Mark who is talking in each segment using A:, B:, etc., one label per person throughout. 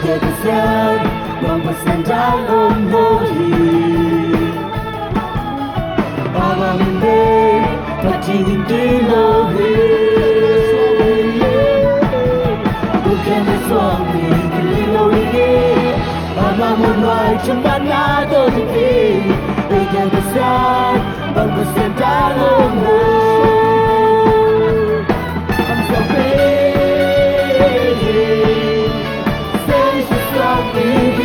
A: get the sun vamos sentar on holy Amaminde patindi lohi Ukeme swami lohi Amamunai chambana dodi they get the sun vamos sentar on holy I'm so ready say something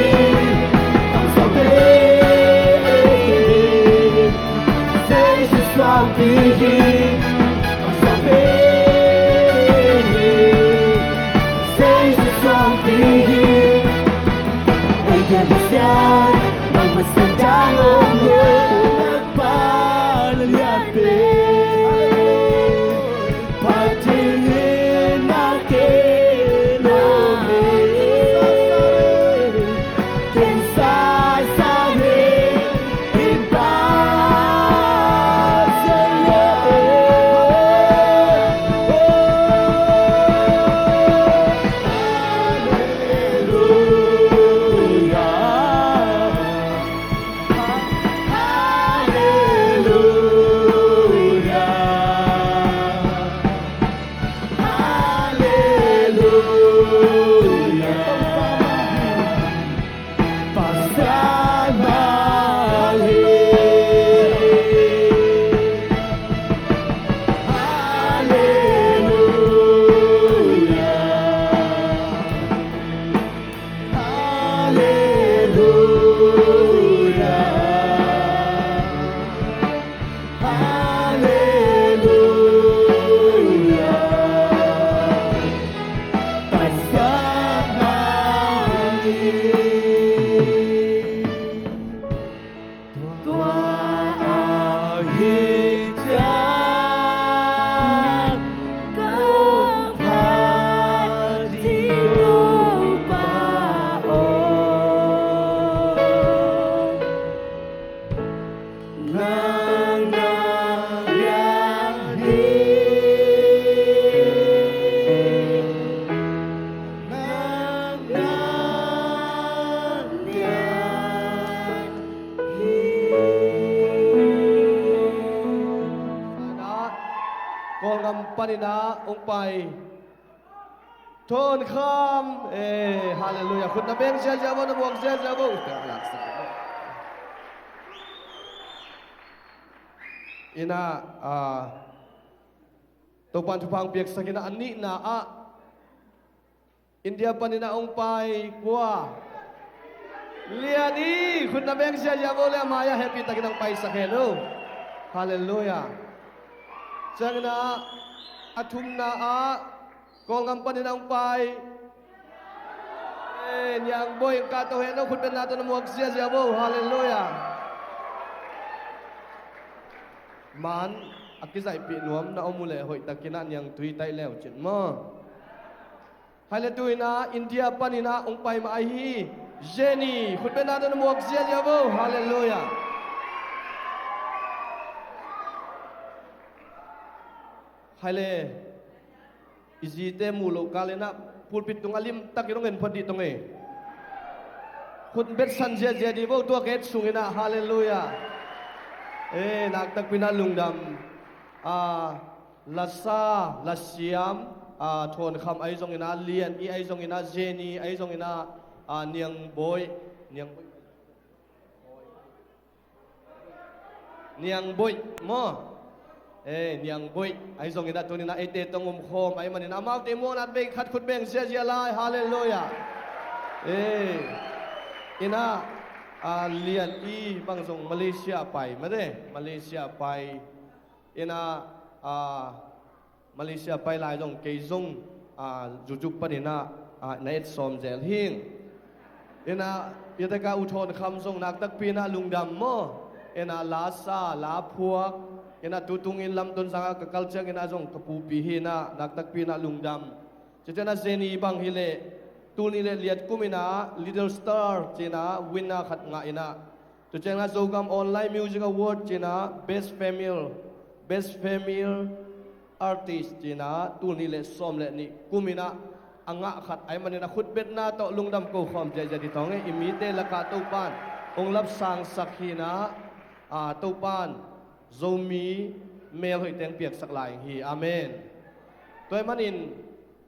A: I'm so ready say something I'm so ready say something they get the sun vamos sentar on holy
B: Panina องค์ไปโทนคำฮาเลลูยาคุณนเบงเสียจาบนบวกเสียจาบุอินาตปันทุพังเปียกสกินะอันนี้นะอินเดียปันนาองค์ไปกว่าเลียนีคุณนเบงเสียจาบุเลมายาแฮปปี้ตะกินังไปสักเฮโลฮาเลลูยาจังนะatum na kongam paninang pai nyang boy kato heno kun ben nato namuag siya siya bo hallelujah man akisai pi nuam na omule hoi takinan yang tui tai leo chin mo hallelujah india panina ong pai ma hi jenny kun ben nato namuag siya siya bo hallelujah Haile izite mulo kalena pulpit tung alim takirong en phadi tong khut bet san je je di bo to ket sungina hallelujah nak tak pina lungdam lasa lasiam thon kham ai jong ina lian I ai jong ina jeni ai jong ina niang boy mo niang boy ai jong ina tunina ete tongum khom ai manina mau te mo nat be khat khut beng sia sia lai hallelujah ina lian I bang jong Malaysia pai ma de Malaysia pai ina Malaysia pai lai jong ke jong jujuk panina net som jel hing ina yataka uthon kham jong nak tak pina lungdam mo ina la sa la phuak ina tutungin lam ton sanga ka culture ina jong kapu pihina naktak pina lungdam chitena zeni bang hile tuni le liat kumina little star china winna khat nga ina to chena zogam online music award china best female artist china tuni le som le ni kumina anga khat ai manina khut bet na to lungdam ko khom je jadi tonge imite laka to pan ong lap sang sakhina to pan zomi mel hoi teng piak sak lai hi amen toy manin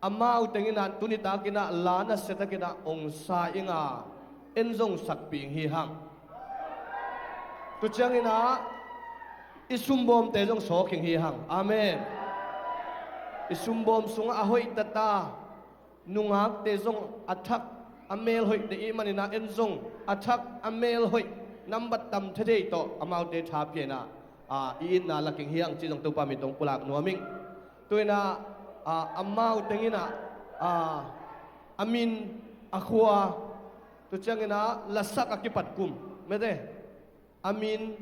B: amau tengina tunita kina lana setakina ong sa inga enzong sakping hi hang tu changina isumbom te jong soking hi hang amen isumbom sunga ahoi tata nungak te jong athak amel hoi te manina enzong athak amel hoi number tam thadei to amau te tha piena in na laking hiang chi jong tu pa mi tong pulak nuaming tuina amau tengina amin akhwa tu changina lasak akipat kum mede amin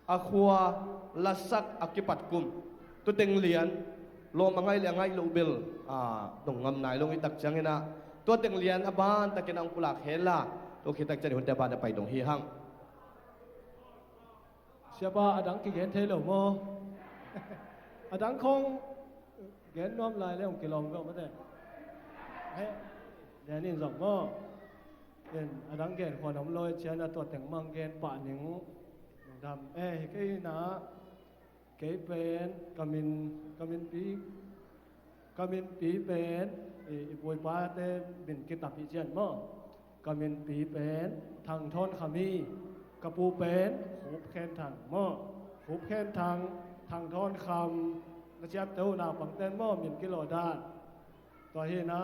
B: akhwa lasak akipat kum tu teng lian lo mangai lengai lo bel dong ngam nai long itak changina to teng lian aban takinang pulak hela to khitak chani hunte ba da pai dong hi hang
C: siapa adang ki gen thelo mo adang khong gen nom lai le ong kilom go ma de he dan in zong mo en adang gen khon om loi chana to teng mang gen pa ning dam ke na ke pen kamin pi pen i boi pa te bin ki tap i chen mo kamin pi pen thang thon khamiกระปูเป็นหูแค้นทางหม้อหูแค้นทางทอนคำกระเจี๊ยบเต้าหนาปังเต้นหม้อมินกิโลด้านต่อเหนะ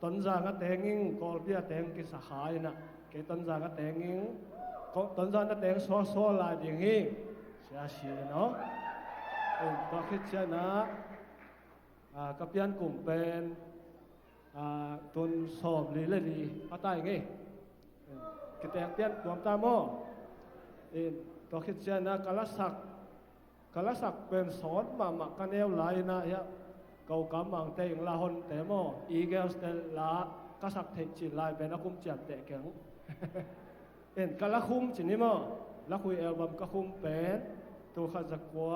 C: ต้นจางกแตงงิงกอลเปียแตงกิสาขายนะเกต้นจางกแตงงิงต้นจางกแตงซ้อลายอย่างนี้เสียชีเนาะต่อคิดเช่นนะกระเปียนกลุ่มเป็นต้นสอบลีเลยลีพัตตาอย่างนี้กระแตงเปียนรวมตาหม้อตัวคิดเช่นนะกาลสักเป็นสอนมากันเอวไหลนะยะเกากำมังเตงลาหนแต่หม้ออีเกลสเตลลากาสักเทจิลายเป็นนักคุมเจียบเตะแข็งกาลคุมจินี่หม้อลักคุยเอลบัมกะคุมเป็นตัวข้าจักกัว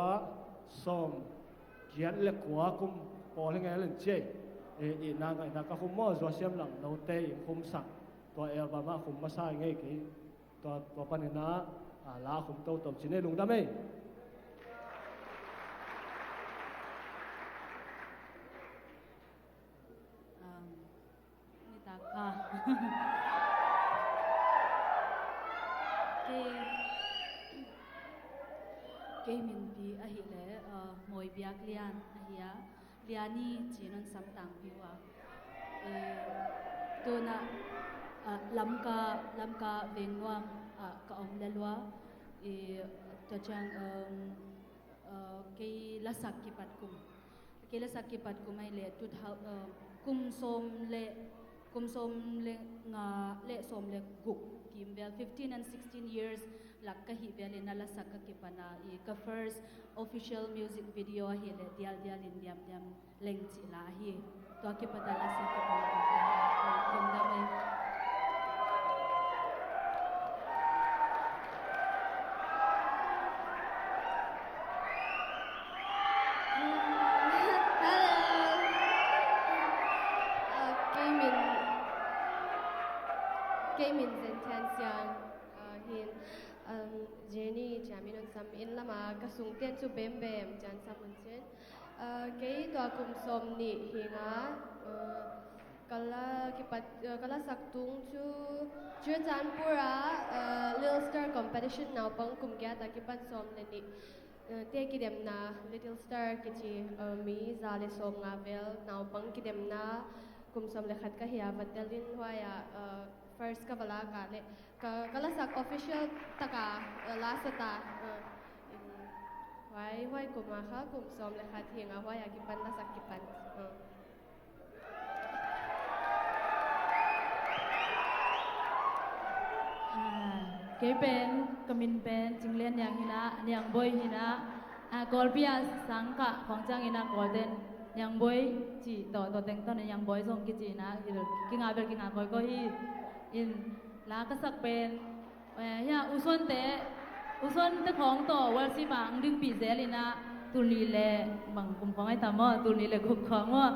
C: ซ้อมเกียนเล็กกัวคุมปอลให้ไงเล่นเจอีนางไงนางกะคุมหม้อจัวเสียมหลังเราเตะคุมสักตัวเอลบัมคุมมาใส่ไงกี่ตัวปัญหาลาคุมโตตบชินให้ลุงได้ไหม
D: นี่ตาค่ะเกมินปีอหิเลมวยเบียกเลียนอหิยาเลียนี่จีนันสัมตังพิวะตัวน่ะลำกาเวงวามกะอมเลลัวตัวจังเกลัสักกิปัดกุมไอเลตุทากุมสมเลงาเลสมเลกุกกิมเบล15 and 16 yearsลักกะฮิเบลนาลัสักกิปนาอีกะ first official music video เฮเลเดียลอินเดียมเลงจิลาฮีตัวกิปดาลัสักกิปนากุมดาเม
E: Min sentensian hin Jenny Jaminon sam in lama kasung tian chu bem jan samun chen ke to kum som ni hinga kala saktung chu jan pura Little Star competition now pang kum kya ta ki pan som ne ni te ki dem na Little Star ki chi mi za le som nga vel now pang ki dem na kum som le khat ka hiya batalin hoya first ka bala ka le kalasak official taka last ta wai kuma kha kum som le khat hinga hoya ki pan lasak ki pan
D: เกเป็นกมินเป็นจิงเลียนอย่างหินะอย่างบอยหินะกอลเปียสังกะของจังหินะกอลเดนอย่างบอยจีต่อเต็งต้นอย่างบอยส่งกิจีนะกิงาเบลกิงาบอยก็ฮีอินลากสักเป็นเฮียอุส่วนเตของต่อวัลสิบังดึงปีเซลินะตุลีเลบังกุมของไอ้ตามอตุลีเลกุมของว่า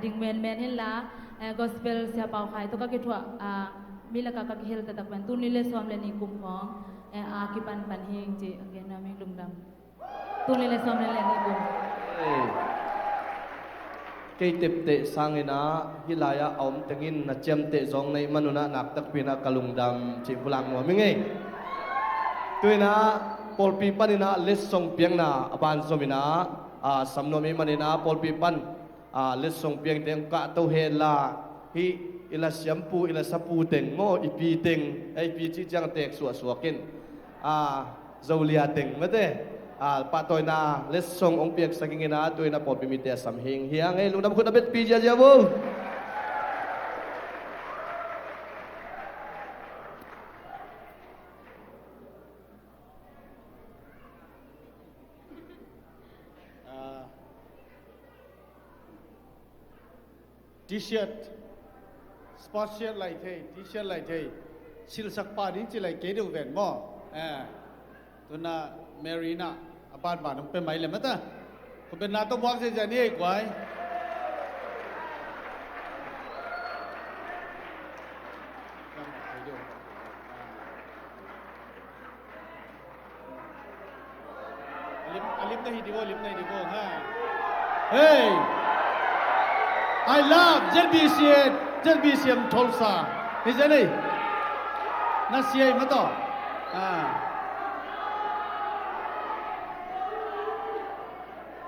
D: ดิ่งแมนเห็นละ gospel sia pau khai to ka ke thwa mila ka ka hel ta tak ban tu ni le som le ni kum khong ki pan pan heng ji again na ming lum dam tu ni le som le ni kum
B: cây tệp tệ sang ina hilaya om tengin na chem te zong nei manuna nak tak pina kalungdam chi pulang mo mi nge tuina polpi panina les song piang na aban somina samnomi manina polpi pan les song piang teng ka to hela hi ila syampu ila sapu teng mo ipi teng ai pi chi chang tek suakin zaulia teng mate patoy na les song ong piak saking ina toy na pot pimite samhing hiang ei lungdam khut abet pi ja bo
F: t-shirt sports shirt lai thei t-shirt lai thei sil sak pa din chi lai ke du ven mo tuna marina apan ba nong pe mai le mata ko ben na to wak se ja ni ai kwai alim nahi dibo ha hey I love Jalbisiam Tulsa isn't it Nasiai mato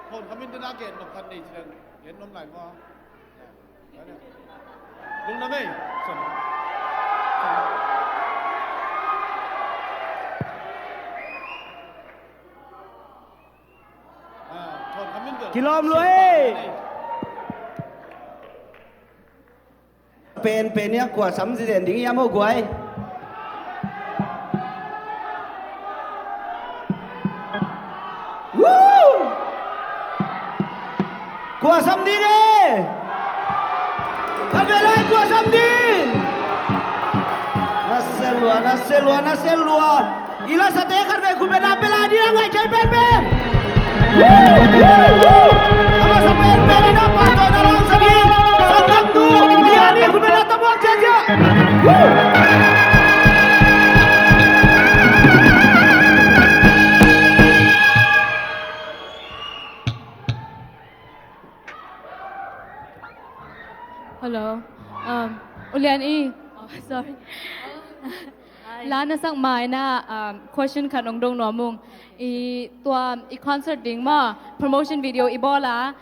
F: คนเขาไม่ได้น่าเกลียดนกคันนี้เชิงเห็นนมไหลมั้งลุงนะไม่สนคนเขาไม่เดือด
A: กิโลมเลยเป็นเนี่ยกว่าสำสิเด่นดิ้งยามโมกวยกว่าสำดีเลยทำอะไรกว่าสำดีนัสเซลัวอีลาสเตคันเวคุเบนาเปลาดีนะไงใจเป็นapa sampai dari dapat dalam segi sangat tu dia ni aku nak tabuak saja
D: hello ulian sorry Lana sang mai na question khan ong dong no mung i concert ding ma promotion video ibola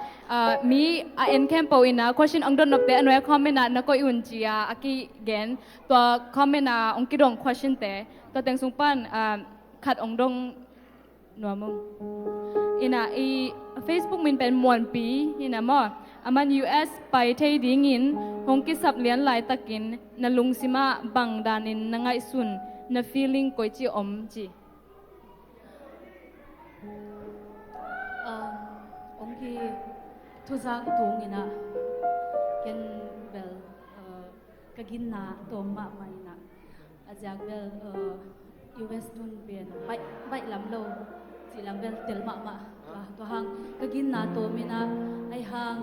D: mi en campo ina question ong don nok te anoi comment na ko un chia aki gen to comment na ong ki dong question te to teng sung pan khat ong dong no mung ina Facebook min pen mon pi ina mo aman US ไปไทยดิงินหงกิสับเลียนหลายตะกินนลุงสิมาบังดานินนงไงสุนน feeling กวยจีอมจีองกีทุจักตุงินะเกนเบลกะกินนาตมมาไม่นะอาจากเบลUS นุนเบียนไปลำโลจีลำเบลเตลมาตัวหางกะกินนาโตมินะไอหาง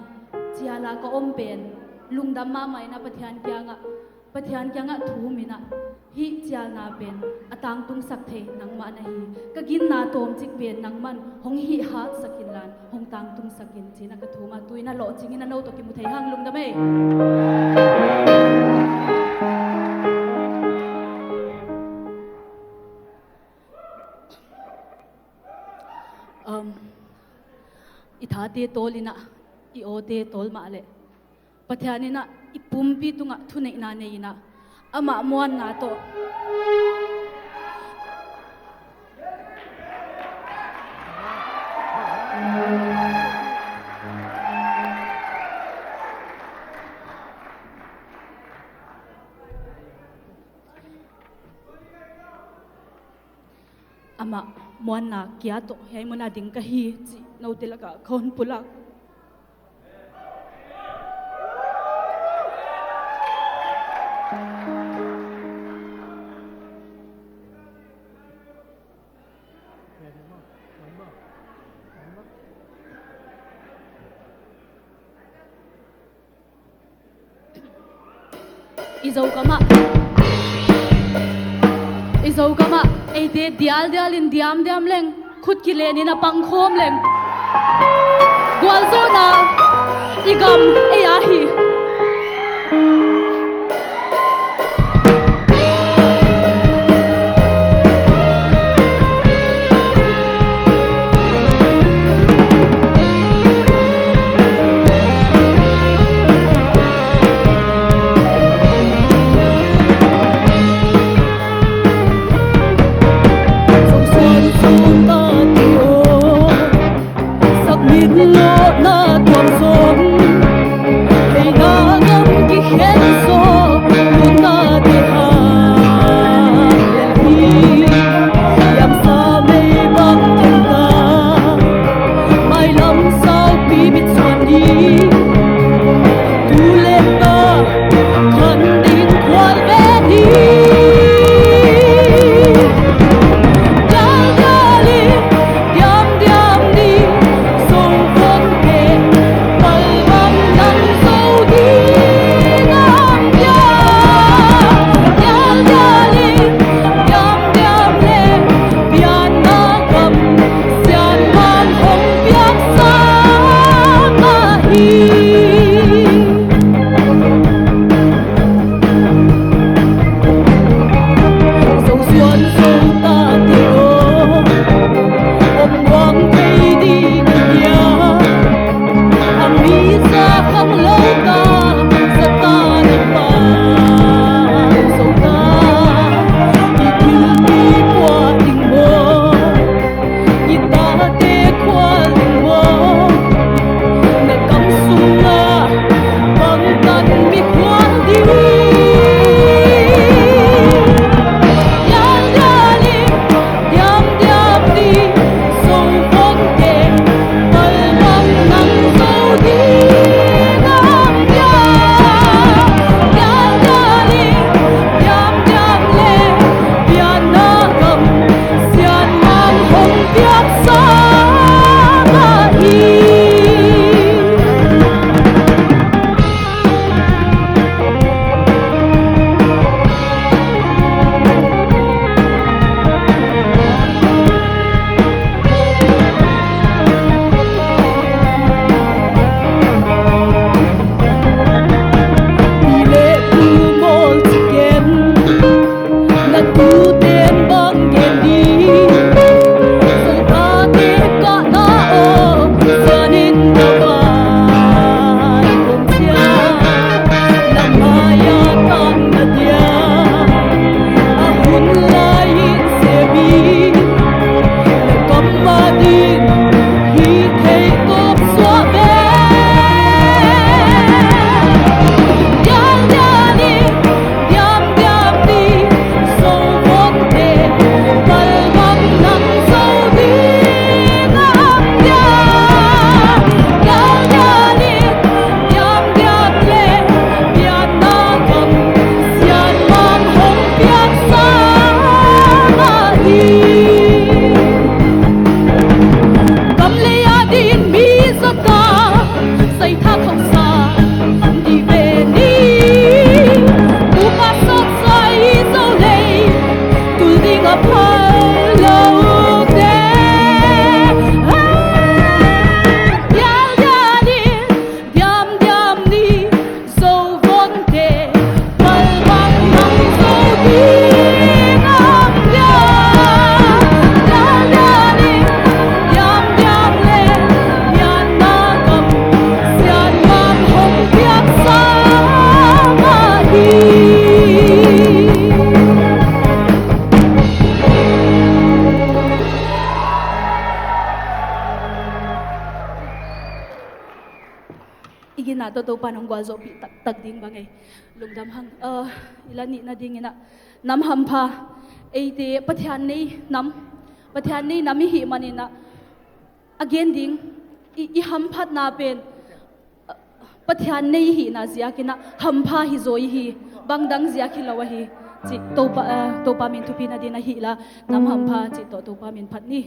D: Ciala ko ompen lungdam mama ina pathian kyanga thu mina hi chial na pen atang tung sak the nang ma na hi kagin na tom chik pen nang man hong hi ha sakin lan hong tang tung sakin china ka thu ma tuina lo chingina no to ki mu thei hang lungdam e itha te tolina I ote tol ma le pathiani na ipumpi tunga thunei na nei na ama muan na to ama muan na kya to hei mona ding ka hi chi no tilaka khon pulak izau kama ei de dial in diam leng khut ki le ni na pang khom leng gwal zo na igam ei a hi igina to panong gwalzo pi tak ding bangai lungdam hang ilani na ding ina nam hampha eite pathian nei nam hi manina again ding I hamphat na pen pathian nei hi na zia kina hampha hi zoi hi bangdang zia khilawa hi chi topa min thupi na dina hi la nam hampha chi topa min phat ni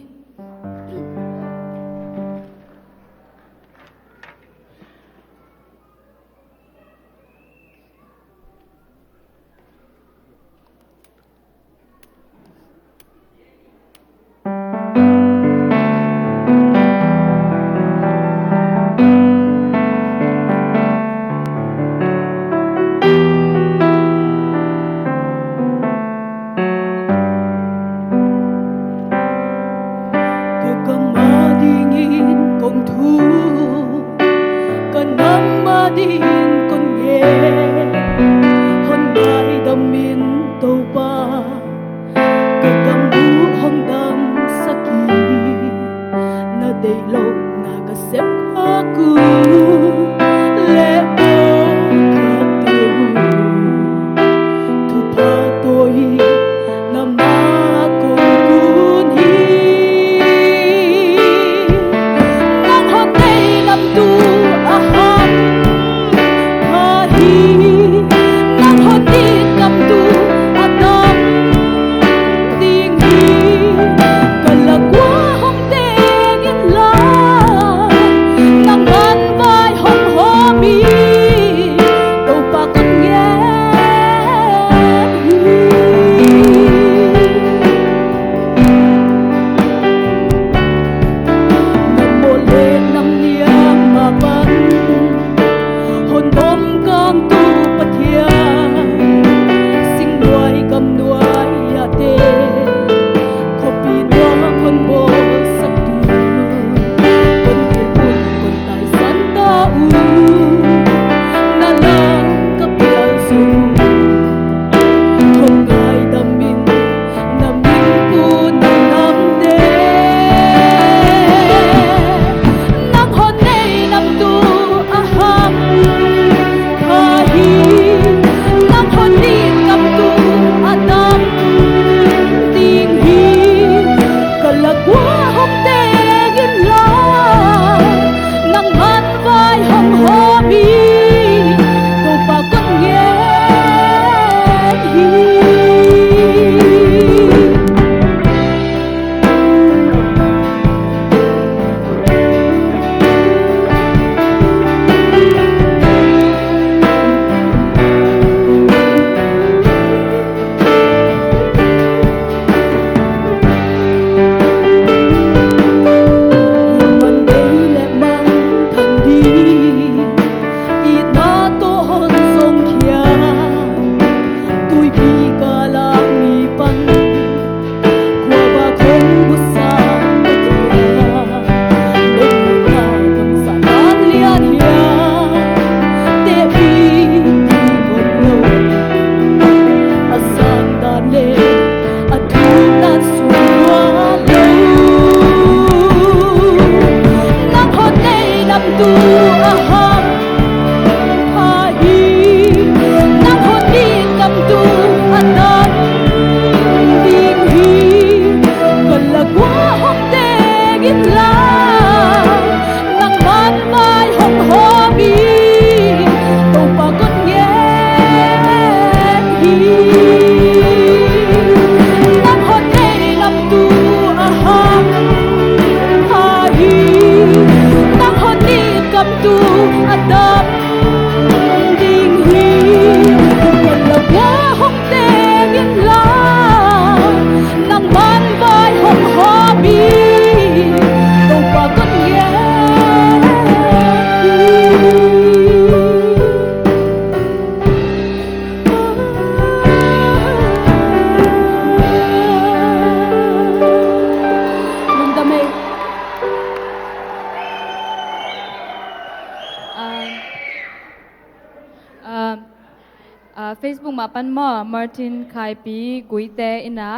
G: Facebook มาปันหมอ Martin คายปีกุยเตอินะ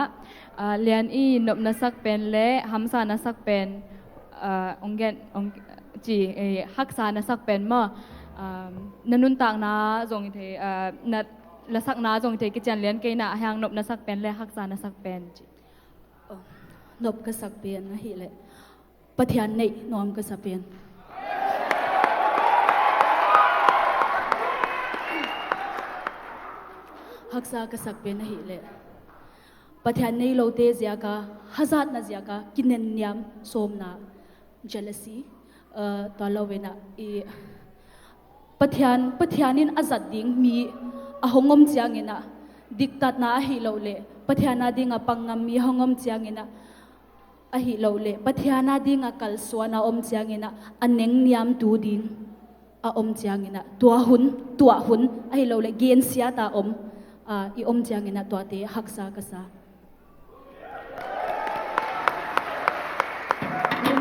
G: เลียนอีนบนสักเป็นและหัมซานสักเป็นองเกนจีฮักษานสักเป็นหมอนนุนต่างนาจงเทนัดละสักนาจงเทกิจันเลียนเกนะหางนบนสักเป็นและฮักษานสักเป็นจี
D: นบก็สักเป็นนะฮิเลยปะเทียนในนอมก็สักเป็นฮักษาก็สักเป็นนะฮิเลยปะเทียนในโลเตเซียกาฮัซัดนะเซียกากินเนนยามโสมนาjealousy ตอนเราเวนะปะเทียนินอาซัดดิ้งมีอะหงอมเจียงนะดิกตัดนาฮิโลเลปะเทียนาดิ้งอะปังงามมีหงอมเจียงนะอะฮิโลเลปะเทียนาดิ้งอะกัลสวนาอมเจียงนะอันเนงยามตูดิ้งอะอมเจียงนะตัวหุนอะฮิโลเลเกียนเสียตาอมอีอมเจียงนะตัวเตฮักษากษา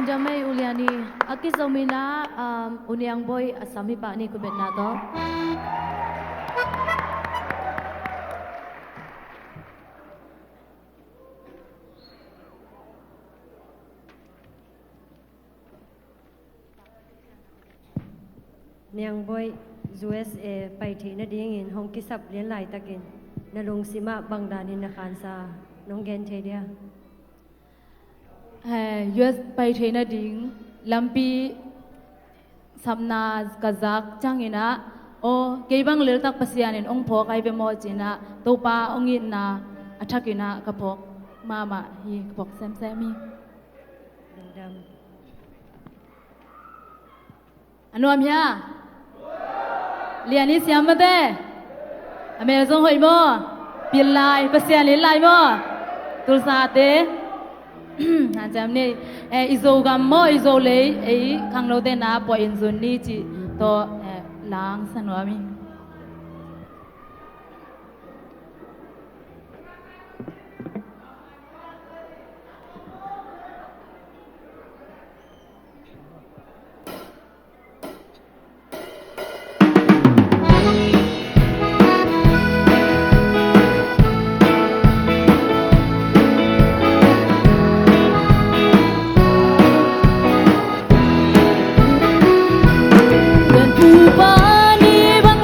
H: Jamai uliani akizomina uniang boy asami pa ni kubet na to niang boy USA ไปที่นาดิ่งอินหงกิสับเลียนไหลตะกินนลงสิมาบังดานินคานซาน้องเกนเทเดีย
G: US ไปเทรนดิ้งลัมปีสัมนากะซักจังอินะโอเกบังเลตักปัสยานินองพอกไอเบมอจินะตูปาองอินะอัทักอินะกะพอกมาฮีกะพอกแซมมี
H: ดัง
G: อนุอามยาเลียนี่เสียมมาเตอเมซงหอยมอปิลไลปัสยานินไลมอตุลซาเตha jam ne izo gam mo izo le khang lo de na po in zon ni chi to lang sanwa mi
D: Bani bang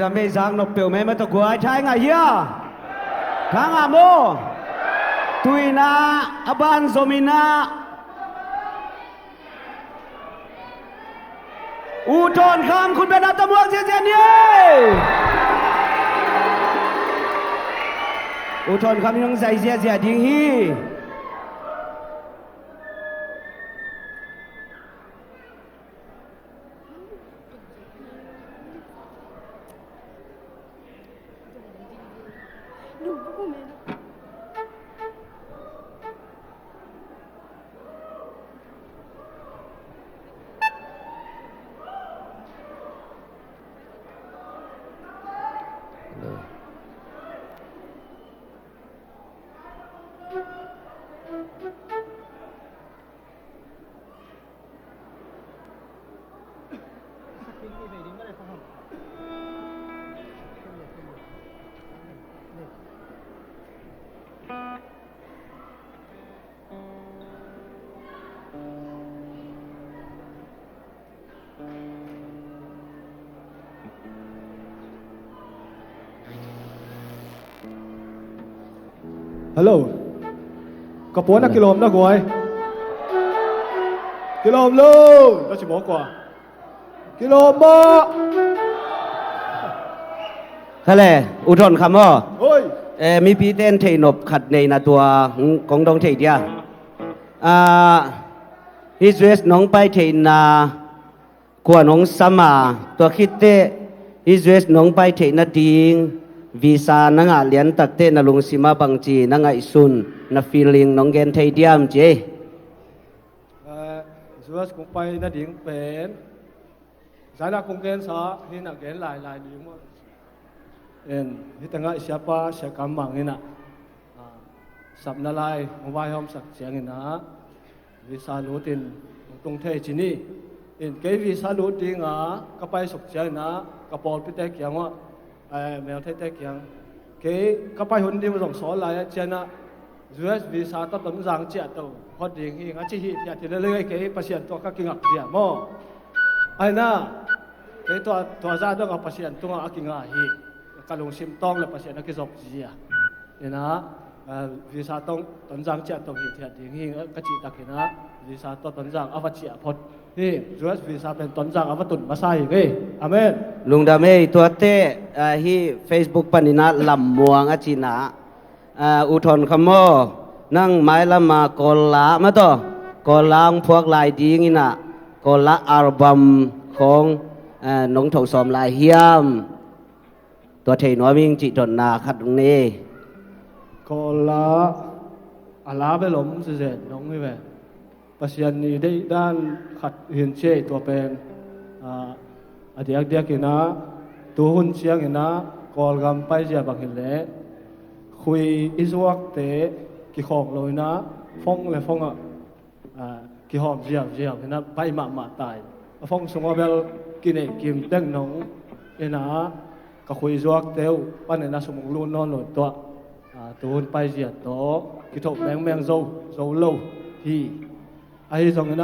I: da me giang no pel me ma to gua chai nga hia khang a mo tuina aban zomina u thon kham khun pe na tamuak je je ni u thon kham yong zai je je ding hi
C: Hello กระป๋อนักกิโลมนะกวยกิโลมลูกเราจะบอกกว่ากิโลมบ่
I: คะแลอุทนคำบ่
C: โอ้ย
I: มีปีเต้นเทนบขัดในนาตัวของดองเทเดียฮิสเวสน้องไปเทนากว่าน้องสมาตัวคิดเตฮิสเวสน้องไปเทนาดิงวีซ่านังเลียนตักเตนลุงสิมาบังจีนังอิสุนนาฟีลิงน้องเกนเทเดียมเจ
C: ฮิสเวสคงไปนาดิงเป็นสายนักคงเกนซะนี่นักเกนหลายดีมั้งที่ตั้งแต่siapa siapa mang ini nak sabnalai mobile home sak siang ini nak visa lutin tung thai sini ke visa lutin kapai sok siang nak kapol pite kiang wa mel thai te kiang ke kapai hundi masong so lai chana US visa ta tam jang chia to hot ding hi nga chi hi ya ti le ke pasien to ka kingak dia mo ai na ke to za do ka pasien to nga kinga hi kalung sim tong la pasien na ki zok zia ina visa tong ton jang cha tong hi thia ding hi ka chi takina visa to ton jang awa chia phot hi US visa pen ton jang awa tun ma sai ge amen
I: lung da meตัวเตhi Facebook ปนินะลำม่วงอจินะอุทนคำโมนั่งไม้ละมากอลามาต่อกอลางพวกลายดีงี้น่ะกอลาอัลบั้มของน้องเฒ่าสอมลายเฮียมตัวเทนัวมิงจิตนนาคัดตรงนี้
C: กอลาอาลาไปหลมเสร็จน้องนี่แหละปัสยันนี้ได้ด้านขัดเห็นเช่ตัวเป็นเดียกกินะตัวหุ่นเชียงกินะกอลกำไปเสียบักเห็นแล้วคุยอิสวักเตะกี่ของเลยนะฟ้องเลยฟ้องกี่หอมเจียวนะไปมาตายฟ้องสงฆ์เบลกินเองกินเต้งน้องนะก็คุยจวกเตียวปั้นในนาสมองลุ่นนอนหลุดตัวตัวไปเสียตัวกิทบแมงโซโลที่ไอ้ตรงนั้น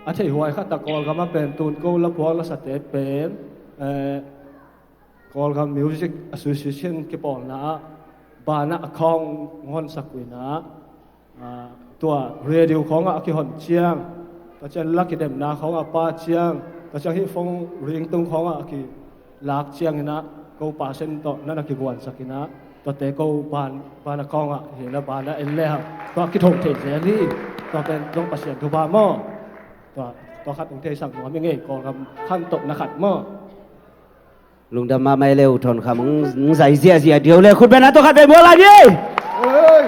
C: อาทิตย์หัวข้าตะกอลก็มาเป็นตูนกูแล้วพวกเราสเตปเป็นกอลก็มิวสิกแอสโซเชชันกี่ปอนนะบ้านนักคองงอนสักวินะตัวเรดิโอของอาคิฮอนเชียงก็จะลักกิเดมนาของอาป้าเชียงก็จะให้ฟงเรียงตรงของอาคิลากเชียงนะกูป่าเส้นต่อนั่นกิบวนสักนะตัวเตะกูบ้านคองเห็นแล้วบ้านเอ็นเล่ก็คิดถงเทเสรีก็เป็นต้องปัสเซียนทุบาหม้อตัวขัดตรงเทสั่งหัวไม่เงี้ยก็ทำขั้นตกนักขัดหม้อ
I: ลุงดำมาไม่เร็วทนคำมึงใส่เสียเดียวเลยคุณเป็นนักตัวขัดไปหมดอะไรนี่
C: เฮ้ย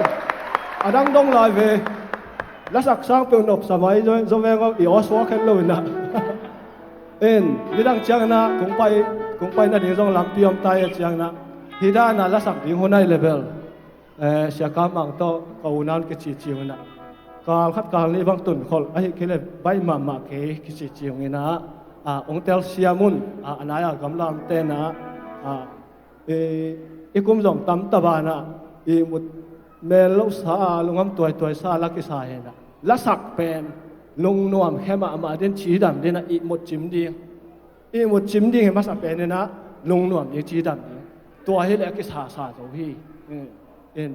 C: ดังดงลอยเวแล้วสักสร้างเป็นหนบสมัยจนแม่ก็อีออสวอกันเลยนะนี่ดังเชียงนะคงไปนั่นเองต้องลำเตียมตายเชียงนะที่ด้านนั้นแล้วสักดิ่งหัวในเลเวลเสียการบังโตก็อุณานกิจจิวนะการคัดการนี้บางตุนคนไอ้คิดเลยใบมาเกกิจจิวนี่นะองเตลเซียมุนอันนั้นกำลังเต้นนะอีกุมส่งตั้มตะบานะอีมุดเมลสาลุงคำตัวสาลักกิสาเห็นนะและสักเป็นลุงนวมแค่มาเดินชีดำเดินอีหมดจิมดี อีหมดจิมดิ้งมาสับเป็นเนี่ยนะลงหน่วมยังจีดำตัวให้แหลกกิสาสาตัวพี่เอ็น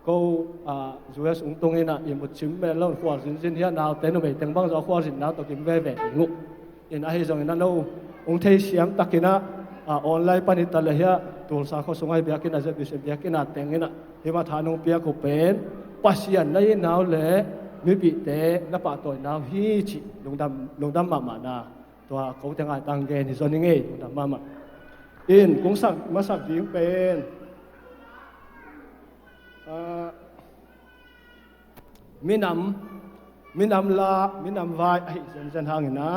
C: ก็จูเอสตรงนี้นะอีหมดจิมแม่เล่าขวานสินที่นาวเต้นเอาไปแต่งบ้างจะขวานสินนาวตัวกินแว่แว่งุเอ็นไอ้ตรงนี้นะเราองค์เทเสียมตักกินะออนไลน์ปนิตาเลยฮะตัวสาเขาส่งให้เบียกินอาจจะดิเสเบียกินอาแต่งนะเฮมาทานองเปียก็เป็นปัสยันในนาวเล่มีปีเตนับปะตัวนาวฮีจิลงดำมานาตัวเขาจะงานตังเกนี่ส่วนนี้ไงลงดำมาอินกงสักมาสักดิ้งเป็นมีนำลามีนำวายไอ้เส้นทางนี่นะ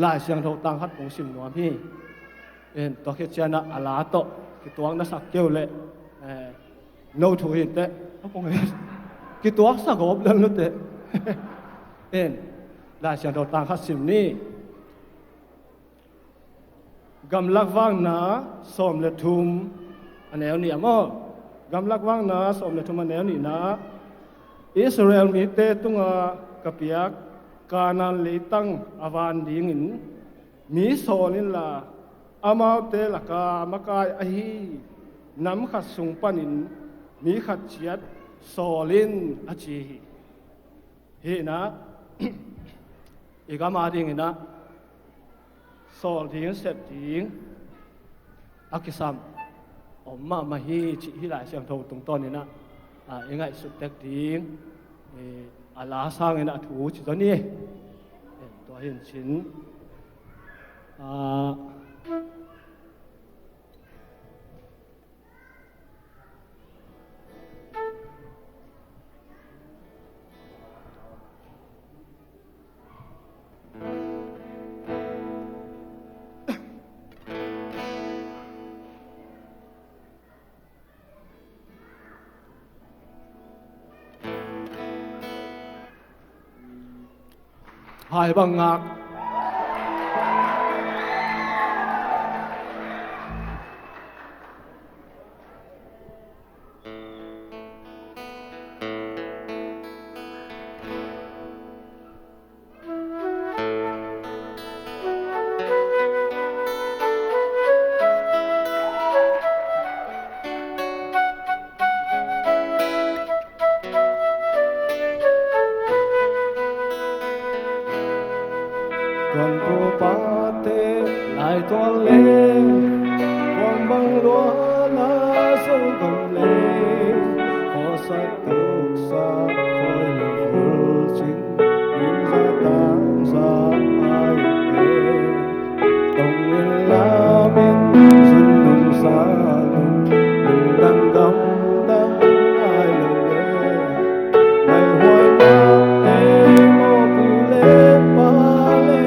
C: ลายเสียงเท่าตังฮัดของสิมหนวพี่ตัวเขียนนะอาลาโตกิตัวนักสักเกี่ยวเลยโน้ตถูกเตะเขาคงเห็นกิตัวสักอบเรื่องนู้นเตะลายเสียงเท่าตังฮัดสิมนี่กำลังว่างนะสมเลทุมอันแนวนี่มั้งกำลังว่างนะสมเลทุมอันแนวนี่นะอิสราเอลมีเตตุงกะเปียกกานันลีตังอาวานดิงินมีโซนินลาอามาเตลกามกายอหีน้ำขัดสุงปนินมีขัดเจียดโซลินอจีเฮนะอีกามาดิงินนะโซลินเสพดิงอักิซัมอมมาฮีจิฮิลายเสียงโทตรงต้นนี่นะยังไงสุดแตกดิงอาลาสร้างนะถูจิตนี้ตัวเห็นชิ้นหายบังงักTuan Bupati lại tuan lê Tuan bang lúa lá sông cầm lê Khó sát tục xa khôi lực vô chính Nhìn ra tăng ra ai tê Tổng nhiên lá bên dùn nông xa lùng Đừng đăng găm đăng ai lời lê Ngày hoài nắng ê mô bù lê ba lê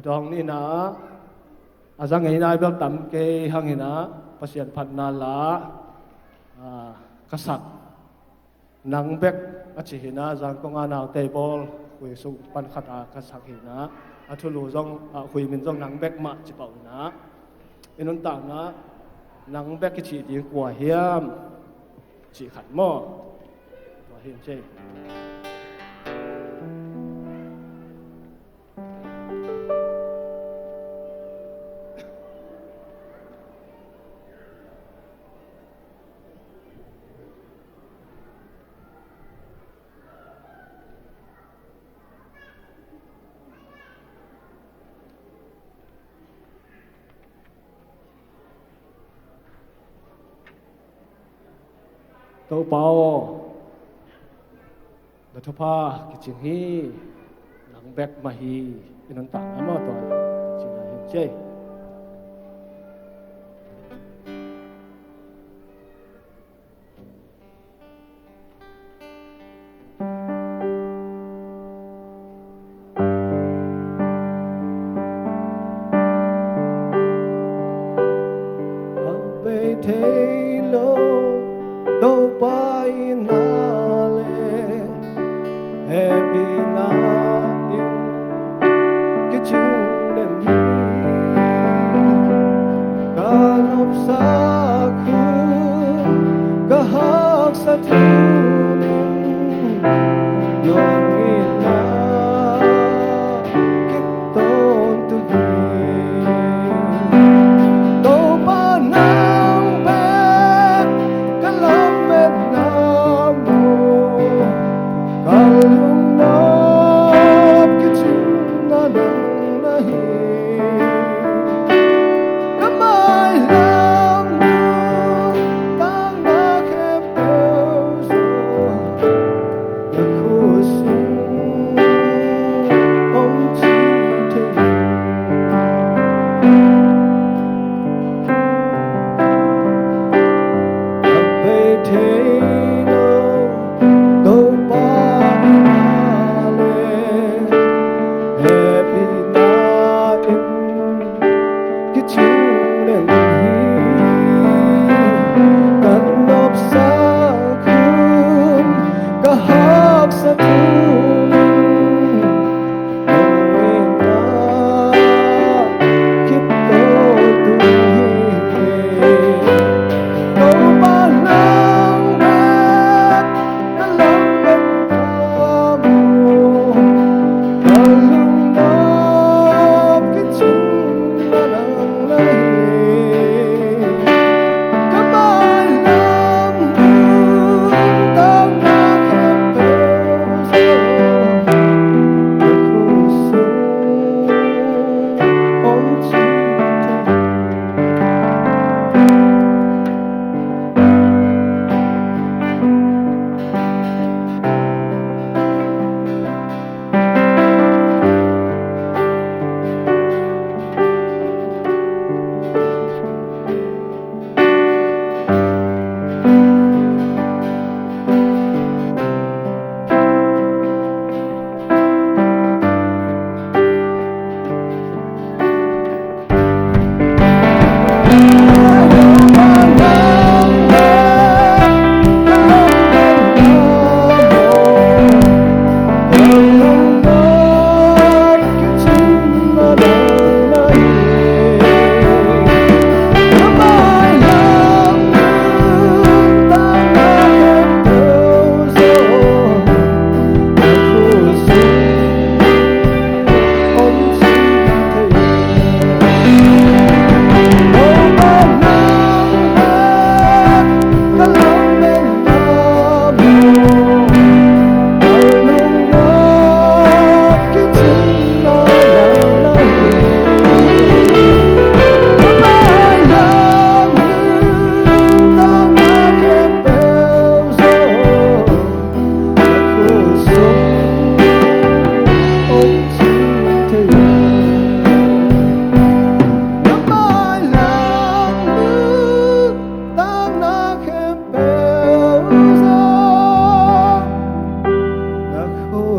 C: adong ni na azang ina bel tam ke hangina pasien phat na la kasak nang bek achi hina jang kong ana table hui su pan khata kasak hina athulu jong hui min jong nang bek ma chi pau na inun ta na nang bek ki chi di kwa hiam chi khat mo wa him che tau pao da thopa ki ching hi nang bek ma hi inan ta ma to chi na hin che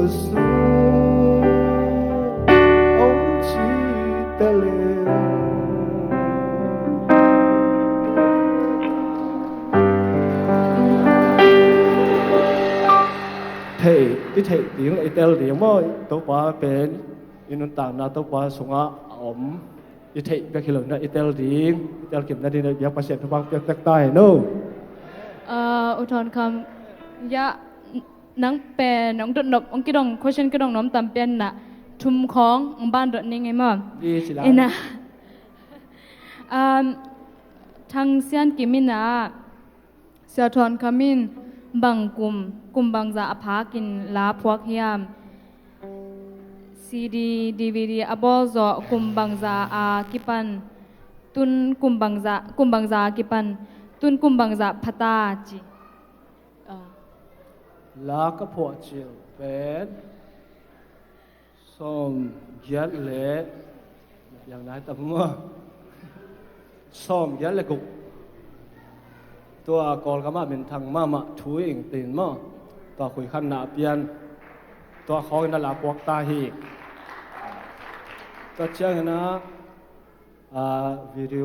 C: su ông chi tê lê thầy cái thầy tiếng lại tê tiếng môi tố quá bên in tàng na tố quá xuống á ẩm cái thầy cái khi lần na tê tiếng tê kiểm na đi này biết phát hiện thông bang tê tai no
G: อุทธรณ์คำยะนังแปน้องดนบองกิดอง question กิดองน้อมตามเป็นน่ะทุมของบ้านดนี่ไงมั้ง
C: ดีสิล่ะ
G: นะทางเซียนกิมินะเสียทอนคามินบังกลุ่มบางจะอภากินลาพวกเฮียม CD DVD อบอซอกลุ่มบางจะอากิปันตุนกลุ่มบางจะกิปันตุนกลุ่มบางจะพัตตาจี
C: ลากระพวจิลเป็นส้มยัดเละอย่างไรแต่เมื่อส้มยัดเละกุตัวกอลก็มาเป็นทางมาถุยเองตีนมาตัวคุยขันหนาเปลี่ยนตัวเขาเป็นลาพวกตาฮีตัวเจ้านะวิดีโ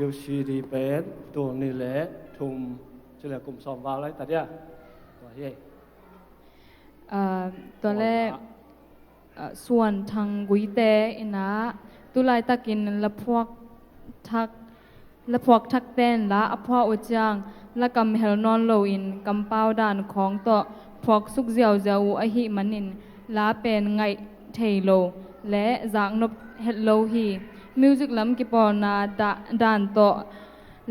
C: อซีดีเป็นตัวนี้แหละทุ่มจะเรียกกลุ่มสอมวาวอะไรแต่เดียตัวเฮ้
G: ตัวแรกส่วนทางกุยเตอินะตุลายตะกินละพวกทักเต้นละอภวอุจังละกำเฮลนอนโลอินกำเป้าด่านของต่อพวกสุกเจียวเจ้าอหิมันินละเป็นไงเทโลและจากนบเฮลโลฮีมิวสิกลำกิปอนาด่านต่อ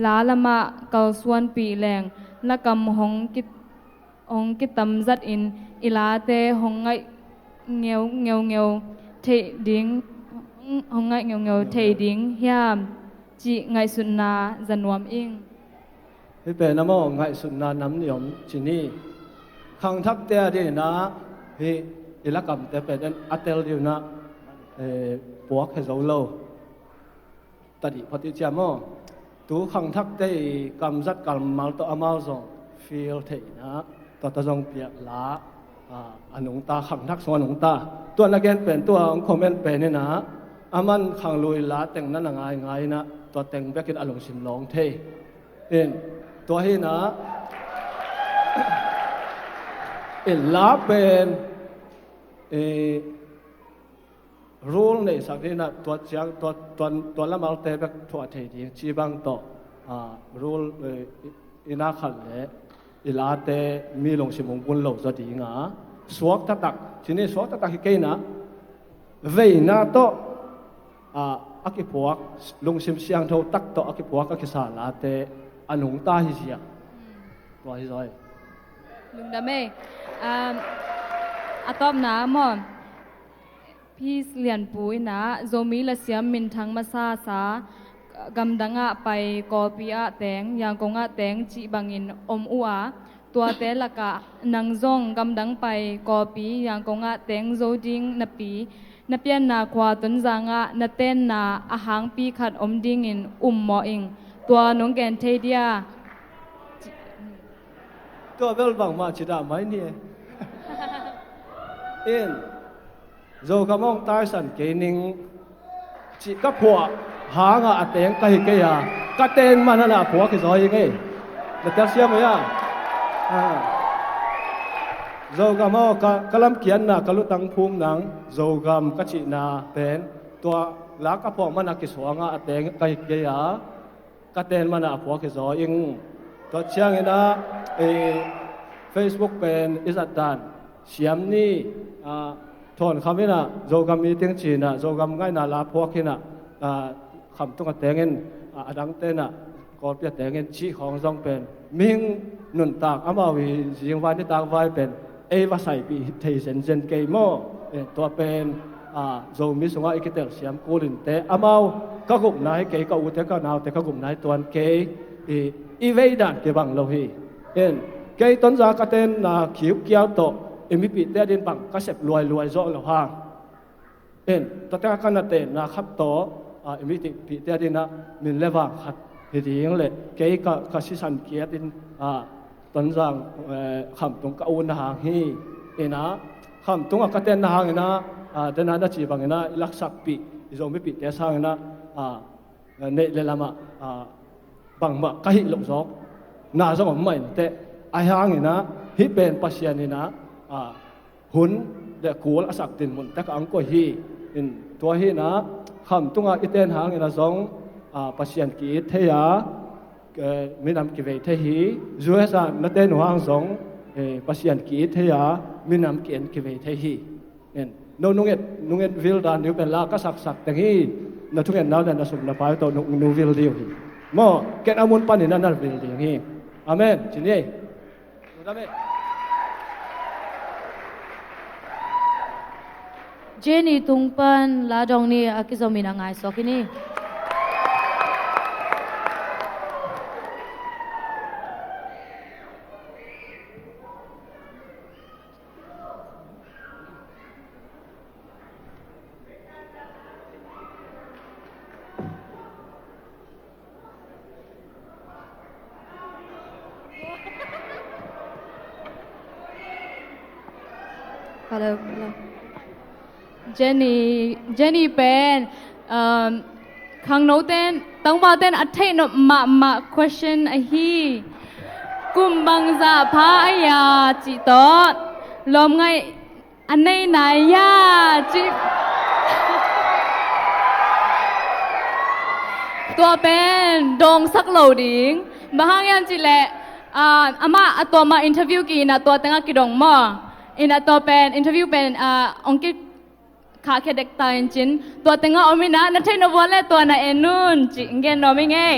G: ลาละมาเกาส่วนปีแรงละกำหงกิตำจัดอินอิลาเตหงไงเงียวเทดิ้งหงไงเงียวเทดิ้งเฮียมจีไงสุนนาจันวมอิง
C: พี่เป็นน้ำมองไงสุนนาน้ำนิยมจีนี่ขังทักเตะดีนะพี่อิละกำเตะเป็นอัตเตลดีนะปวกให้เราโลตัดอีพอดีเจ้ามอตัวขังทักเตะกำจัดกำมาตัวอามาส่งฟีลเทนะตัวตะจงเปียกล้าอันหนงตาขังทักสวนหนงตาตัวนักเรียนเป็นตัวคอมเมนต์เป็นเนี่ยนะอามันขังลุยล้าแต่งนั่นง่ายนะตัวแต่งแบกินอารมณ์สิมลองเทเป็นตัวให้นะล้าเป็นรูลในสักนี้นะตัวเชียงตัวละมาเตะแบบถั่วเทดีจีบังต่อรูลอินาขันเลยอิลาเตมีลงสิมงบุญเหล่าจะดีงาสวกตักทีนี้สวกตักที่เกนะเวน่าโตอักพวกลงสิมเสียงเท่าตักโตอักพวกอักษาลาเตอันหงตาฮิเสียตัวฮิซอย
G: ลุงดาเมอะตอมนะมอนพี่เลียนปุยนะโซมีละเสียมินทังมาซาสากำดังไปกอปีอะแตงยังกงอะแตงจีบังอินอมอัวตัวเตละกะนังซงกำดังไปกอปียังกงอะแตงโซดิงนปีนเปียนนาควาตนจางะนเต้นนาอาหางปีขัดอมดิงอินหมออิงตัวนงแกนเทเดีย
C: ตัวเวลบังมาจิดาไม่เนี่ยโจกมองตายสันเกนิงจิกับผัวหางะเตงกะฮิเกยากะเตนมันน่ะผัวคือซอยยังไงแต่เตเสียมั้ยโจกมอกะลำเกียนน่ะกะลุตังภูมิหนังโจกมกะจินาเป็นตัวลากะผัวมันน่ะกิสวงะเตงกะฮิเกยากะเตนมันน่ะผัวคือซอยยังตัวเชียงนะFacebook เป็นอิสัดดานเสียมนี่ทอนคำนี้นะโจกามีเตียงจีนะโจกามง่ายนาลาพวกนี้นะคำต้องแต่งเงินดังเต้นนะก่อนเปียแต่งเงินชี้ของจงเป็นมิงนุนตากอามาวิจิงวันที่ตากไว้เป็นวาใส่ปีเทเซนเซนเกมตัวเป็นโจมีสงฆ์อิกิเตลเสียมกูลินเตอามาก็กลุ่มนายเกย์ก็อุตเตก็นาวแต่ก็กลุ่มนายตัวเกย์อีเวดันเกบังโลหีเกย์ต้นจากเต้นขิวเกี่ยวโตมีปีเตดินบังก็เสพรวยโจ้เหล่าห้างตัวแต่กันเต้นนะครับโตมีปีเตดินมินเลวังขัดเหตุอย่างเลยเกย์ก็สิสันเกียดินต้นจากคำตรงกับอุณหางฮี ena kham tunga katen na hangena dana na chi bangena ilaksak pi izong pi te sangena ne le lama bangma kahi lok jok na jong mai te ai hangena hi pen pasianina hun de kul asak tin mun tak ang ko hi in to hi na kham tunga iten hangena jong pasian ki theya minam ki ve the hi zuesa na ten wang jong pasian ki theya minam ki en ki ve the hi nen no nunget vil dan yu pen la ka sak tangi na thungen na na sum na pa to nu vil diu hi mo ken amun pan ni na vil diu hi amen chini amen
G: Jenny tungpan la dong ni akizomina ngai sokini Hello Jenny pen khang no ten tang ba ten athai no ma question a hi kum bang za pha aya chi to lom ngai anai na ya chi to pen dong sak lo ding ba hang yan chi le ama atoma interview ki na to tanga ki dong mo in a to pen interview pen ongki kha ke dek ta in chin to tenga omina na thai no bole to na enun chi ngen no mi nge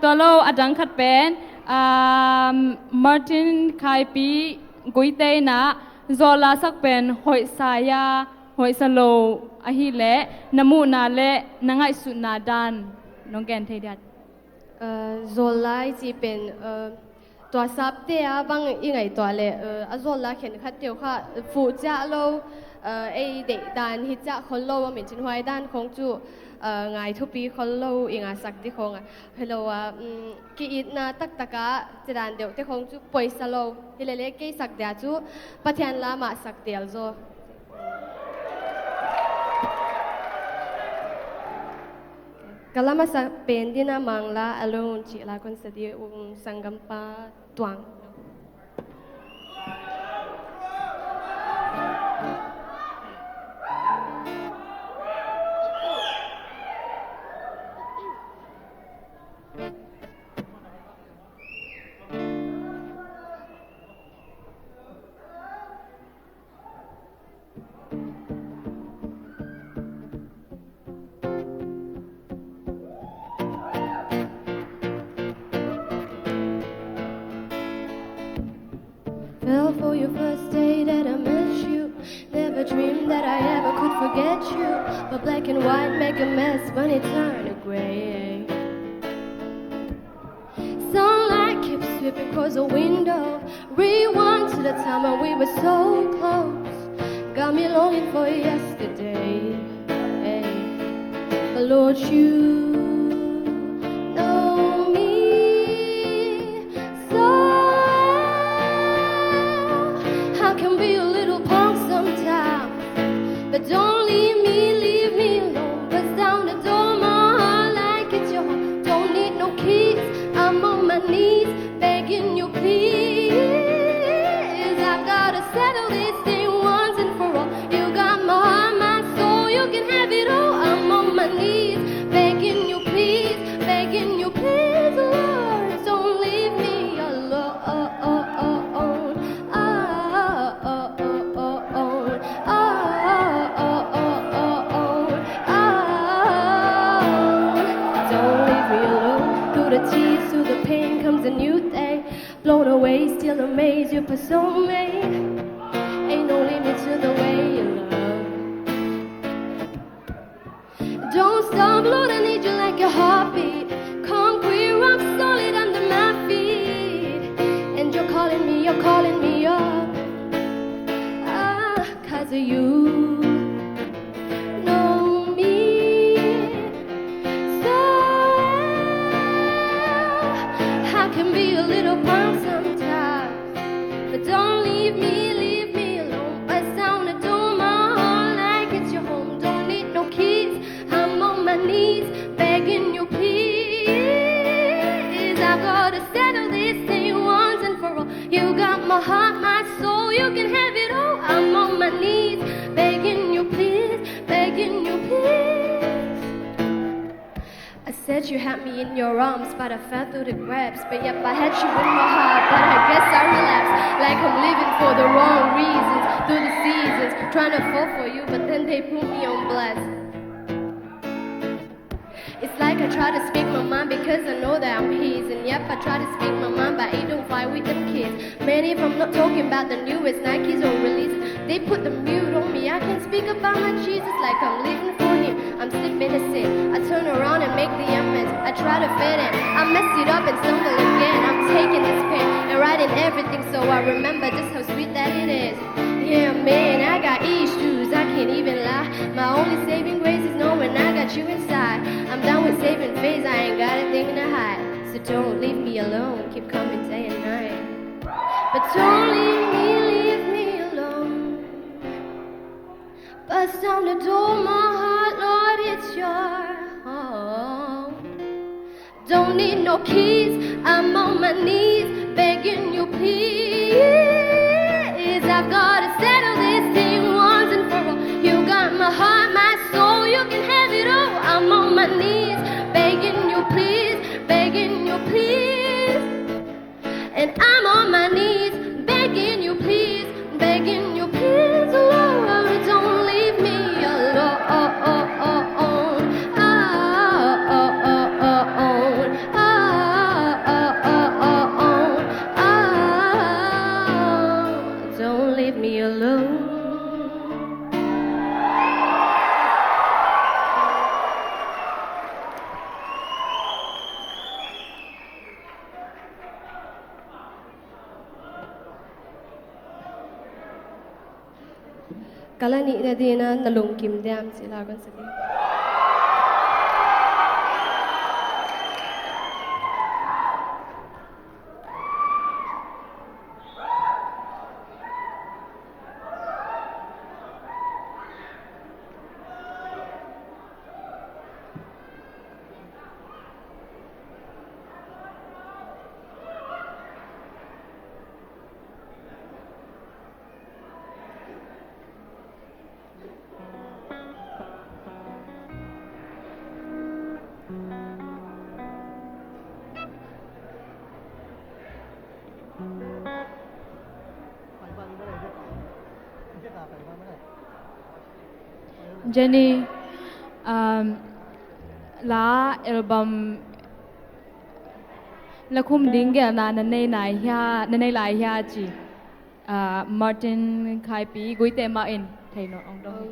G: to lo adang khat pen Martin Khai Pi Guite na zola sak pen hoi saya hoi salo a hi le namu na le nangai su na dan nong gen thai dat
E: zolai chi penตัวซับเตียบางอีไงตัวเลยอโซลาเข็นคัดเดียวค่ะฟูจ้าโลไอเด็กดานฮิจ้าคนโลว่าเหม็นชินหอยด้านของจู่ไงทุปีคนโลอีงาสักที่คงเฮโลว่ากีอิดนาตักตะกะจะดานเดียวที่คงจู่ป่วยสโลฮิเลเล็กกี่สักเดียจู่ปะเทียนลามาสักเดียวโซกลามาสักเป็นดินามังลาอารมณ์จิลาคนสติวงสังกัมปาตวง Fell for your first day that I met you. Never dreamed that I ever could forget you. But black and white make a mess when it turned to gray. Sunlight keeps sweeping across the window. Rewind to the time when we were so close. Got me longing for yesterday. Hey. But Lord, you know me so. I can be a little punk sometimes, but don't leave me alone. Bust down the door, my heart like it's your home. Don't need no keys, I'm on my knees, begging you please. I've gotta settle this thing once and for all. You got my heart, my soul, you can have it all. I'm on my knees, begging you please, Lord, don't leave me alone. To the pain comes a new day. Blown away, still amazed, you pursue me. Ain't no limit to the way you love. Don't stop, Lord, I need you like a heartbeat. Concrete, rock solid under my feet. And you're calling me up. 'Cause of you. Can be a little punk sometimes, Don't leave me alone. Bust down the door, my heart like it's your home. Don't need no keys. I'm on my knees, begging you please. I've gotta settle this thing once and for all. You got my heart, my soul, you can have it all. I'm on my knees, begging you please, begging you please. I said you had me in your arms, but I fell through the cracks. But yep, I had you in my heart, but I guess I relapsed. Like I'm living for the wrong reasons, through the seasons, trying to fall for you, but then they put me on blast. It's like I try to speak my mind because I know that I'm his. And yep, I try to speak my mind, but I don't fight with them kids. Many if I'm not talking about the newest Nikes or releases. They put the mute on me. I can't speak about my Jesus like I'm living for him. I'm slipping a sin. I turn around and make the amends. I try to fit in. I mess it up and stumble again. I'm taking this pen and writing everything so I remember just how sweet that it is. Yeah, man, I got issues. I can't even lie. My only saving grace is knowing I got you inside. I'm done with saving face. I ain't got a thing to hide. So don't leave me alone. Keep coming day and night. But don't leave me alone. Bust down the door, my heart, Lord, it's your home. Don't need no keys. I'm on my knees, begging you please. I've gotta settle this thing once and for all. You got my heart, my soul, you can have it all. I'm on my knees, begging you please, begging you please. And I'm on my knees, begging you please, begging you please. Lord, don't leave me alone. Don't leave me alone. Kalani na din na nalungkim diam sila kan sabi.
G: Jenny la album la khum ding ge na nanei nai hya nanei lai hya chi Martin khai pi goi te ma in thai no ong dong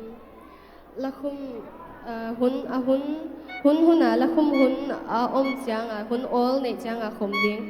E: La khum hun la khum hun om chang hun ol ne chang khum ding.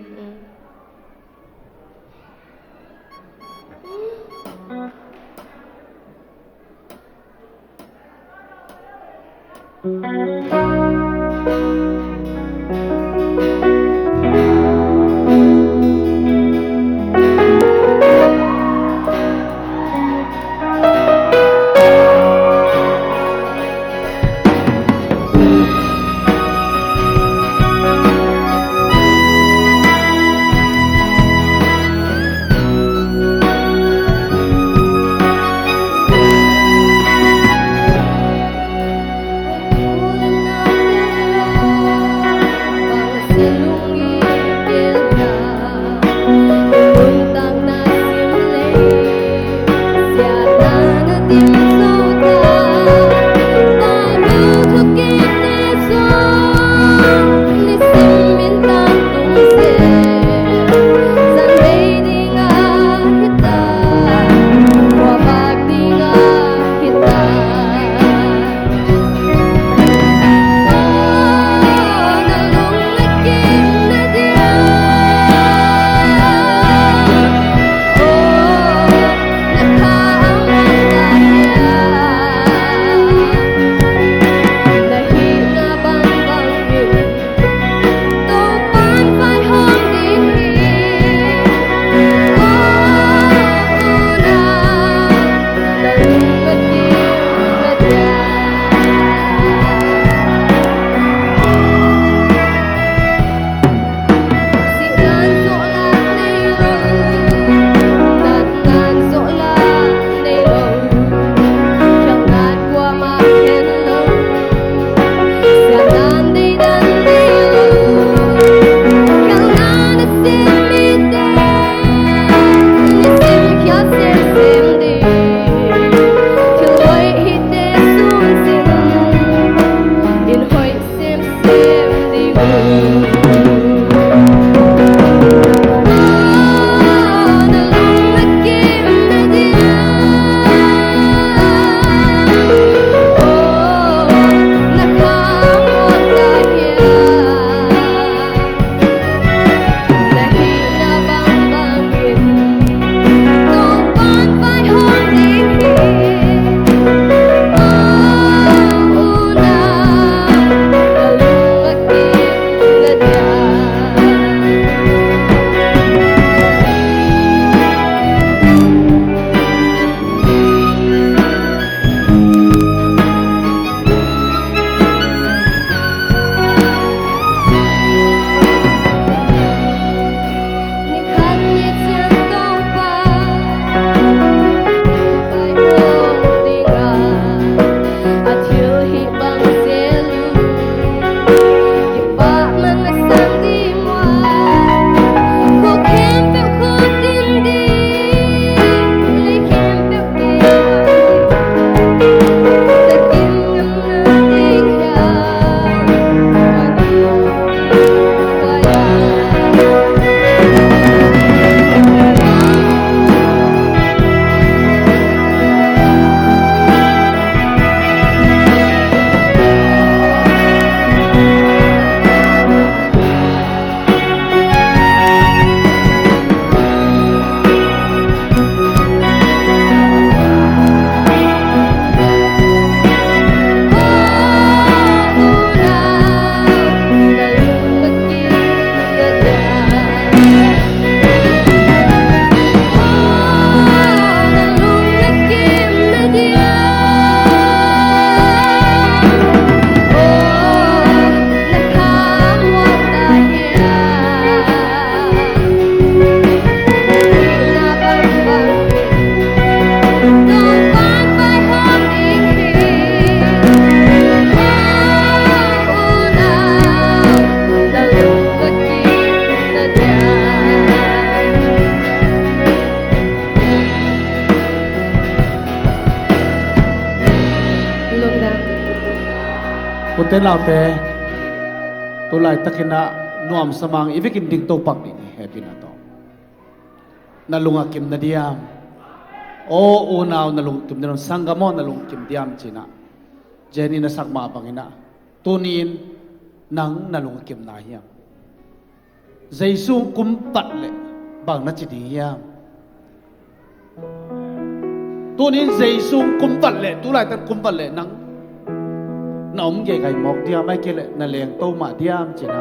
F: te lao te tu lai takina nuam samang ivikin ding to pak ni happy na to nalunga kim na diam o unaw nalung kim na sangamo nalung kim diam china jeni na sakma pangina tunin nang nalung kim na hiam jaisu kum tat le bang na chi ding hiam tunin jaisu kum tat le tu lai tan kum tat le nang na ge gai mok dia mai ke le na leng to ma diam china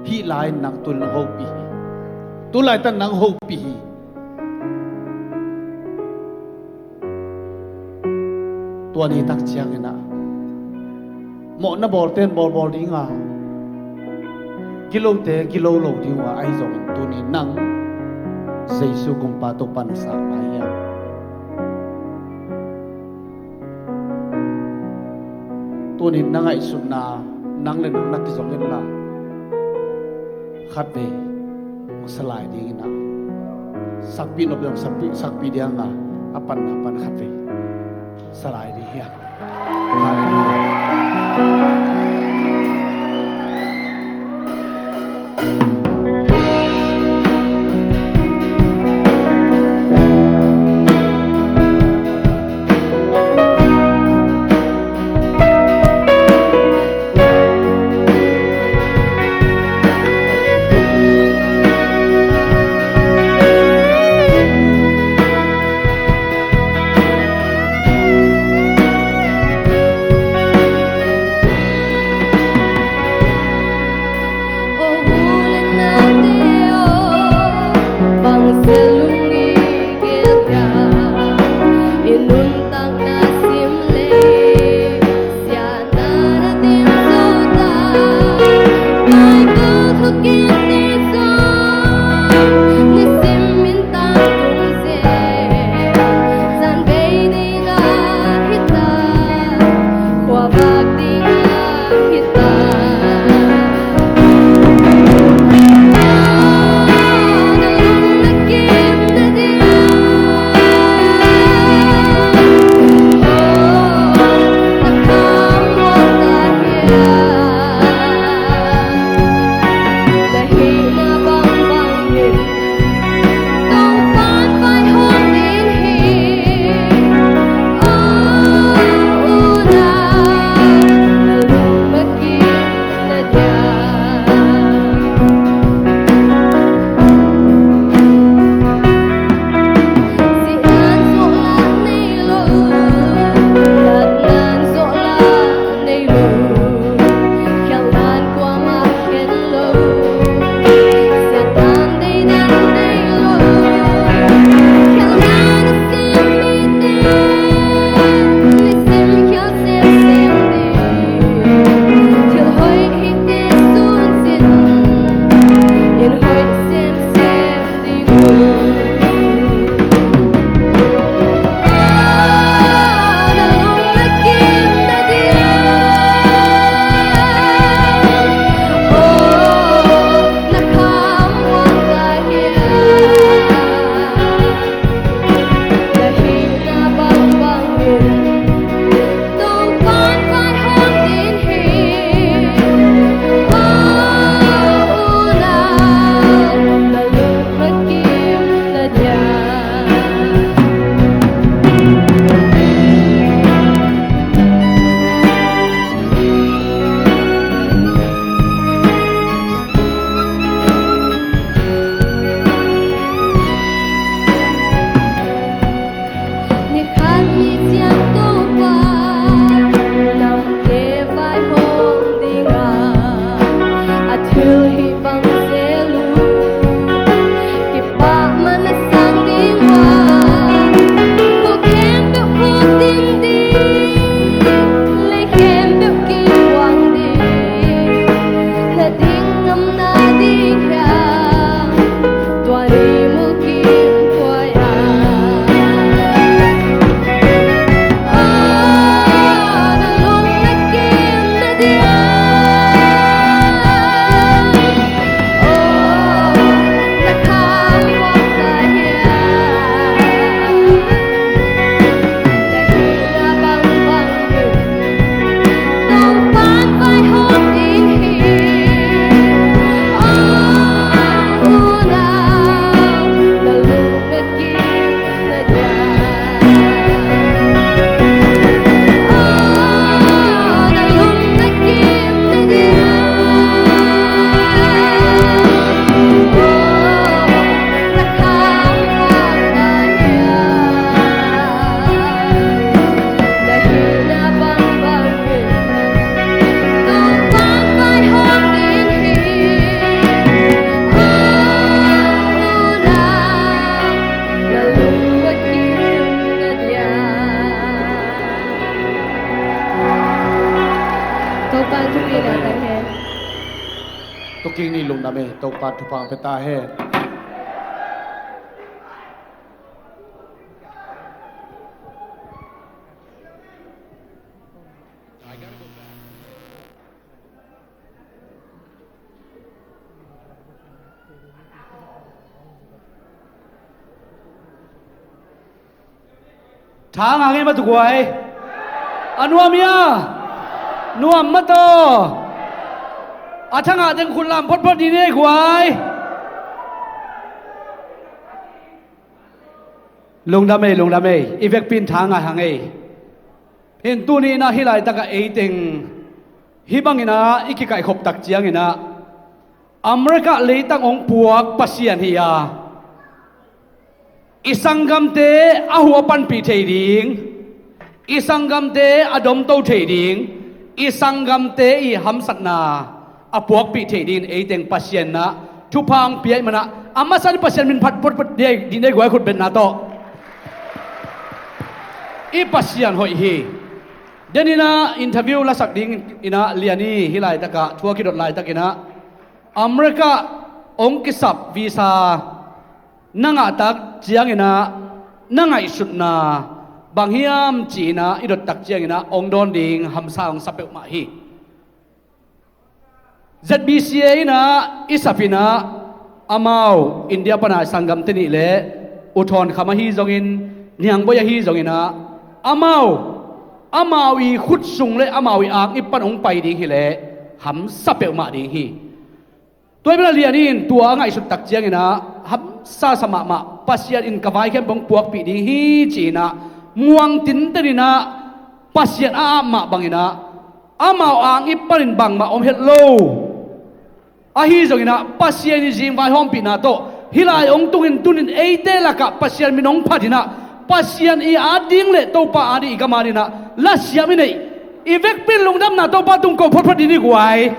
F: hi lai nang tul na ho pi tu lai tan nang ho pi tua ni tak chiang ina mo na bol ten bol dinga kilo te kilo lo diwa ai zong tu ni nang jaisu kum pa to pan sa mai ya tu ni nang ai sun na nang le nang nak zong len la khat ve salai ding na sakpi no byong sakpi dia nga apan khat ve salai di ya king ni lung dame to pa tu pang peta he
J: tháng hàng em mà tụi quay nuam ya nuam mà to tháng hàng tiếng khun làm phốt đi đây quay lung đam mê effect pin tháng hàng ấy hiện tu ni na hi lại ta cả ấy tiếng hi bang ina iki kai khop tak chiang ina America lấy tăng ông puak pasian hi ya isangam te ahuapan pi thei ding isangam te adom to thei ding isangam te I hamsat na apuak pi thei din ei teng pasien na thupang pi mana amasan pasien min phat pot de din dei goi khut ben na to I pasien hoi hi denina interview la sak ding ina liani hilai taka thua ki dot lai takina America ong kisap visa nanga tak chiang ina nangai sut na banghiam china idot tak chiang ina ong don ding hamsa ong sapeu ma hi ZBCA na isapina amau India pana sangam teni le uthon khama hi zongin niang boya hi zongina amau I khut sung le amau I ang ipan ong pai ding hi le ham sapeu ma ding hi toy bela lianin tua ngai sut tak chiang ina ham sa sama ma pasian in kawai kem bong puak pi ding hi china muang tin terina pasian a ma bangina amau ang iparin bang ma om het lo a hi zongina pasian ni jing vai hom pi na to hilai ong tungin tunin eite laka pasian minong phatina pasian I ading le to pa adi kamarina la siam nei ivek pin lungdam na to pa tung ko phot ni guai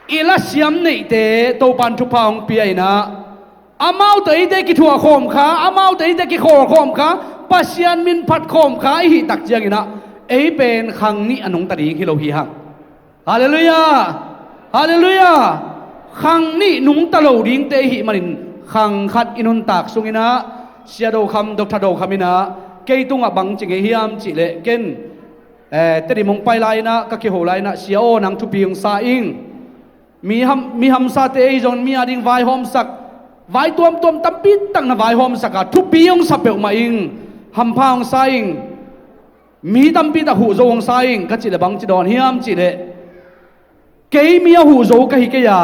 J: ila siam nei te to pan thu paung pi aina amau te ite ki thua khom kha amau te ite ki khom kha pasian min phat khom kha hi tak chiang ina ei pen khang ni anong tari hi lo hi hang hallelujah khang ni nung ta lo ding te hi manin khang khat inun tak sungina siado kham dr do khamina keitunga bang chinge hiam chi le ken teri mong pai lai na ka ki ho lai na siao nang thu piung sa ing mi ham sa te ei zon mi ading vai hom sak vai tuam tampit tang na vai hom saka thu piung sapeu ma ing ham phang sa ing mi tampi ta hu zong sa ing ka chi le bang chi don hiam chi le kei mi hu zo ka hi ke ya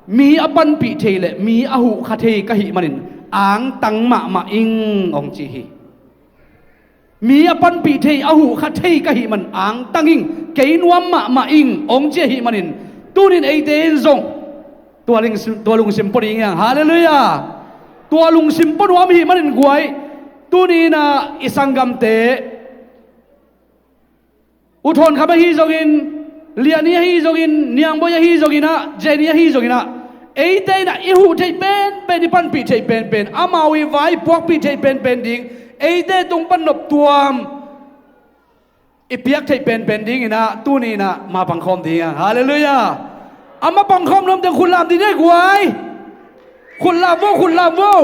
J: mi apan pi thei le mi ahu kha thei ka hi manin ang tang ma ing ong chi hi mi apan pi thei ahu kha thei ka hi man ang tanging kei nuam ma ing ong che hi manin tunin eite zong tua lung sim pori yang hallelujah tua lung sim pon wam hi manin guai tunina isangam te uthon khaba hi zongin liania hi zongin niang boya hi zongina jenia hi zongina eite na ihu thei pen ni pan pi thei pen amawi vai puak pi thei pen ding eite tung pan nop tuam ipiak thei pen ding ina tuni na ma pangkhom ding hallelujah ama pangkhom nom te khun lam di dei guai khun lam wo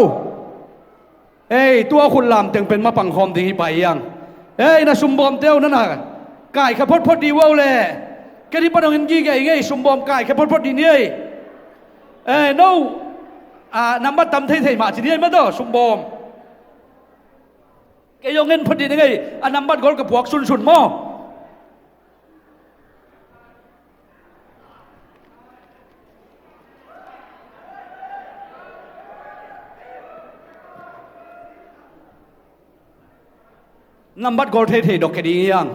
J: ei tua khun lam teng pen ma pangkhom ding hi pai yang ei na sumbom teu na na kai kha phot di wo le ke di panong in gi ge ngei sumbom kai kha phot di nei no number tam thei ma chi ni ma do sumbom ke yo ngen phot di ngai number gol ka puak sun mo number gol thei dok ke di yang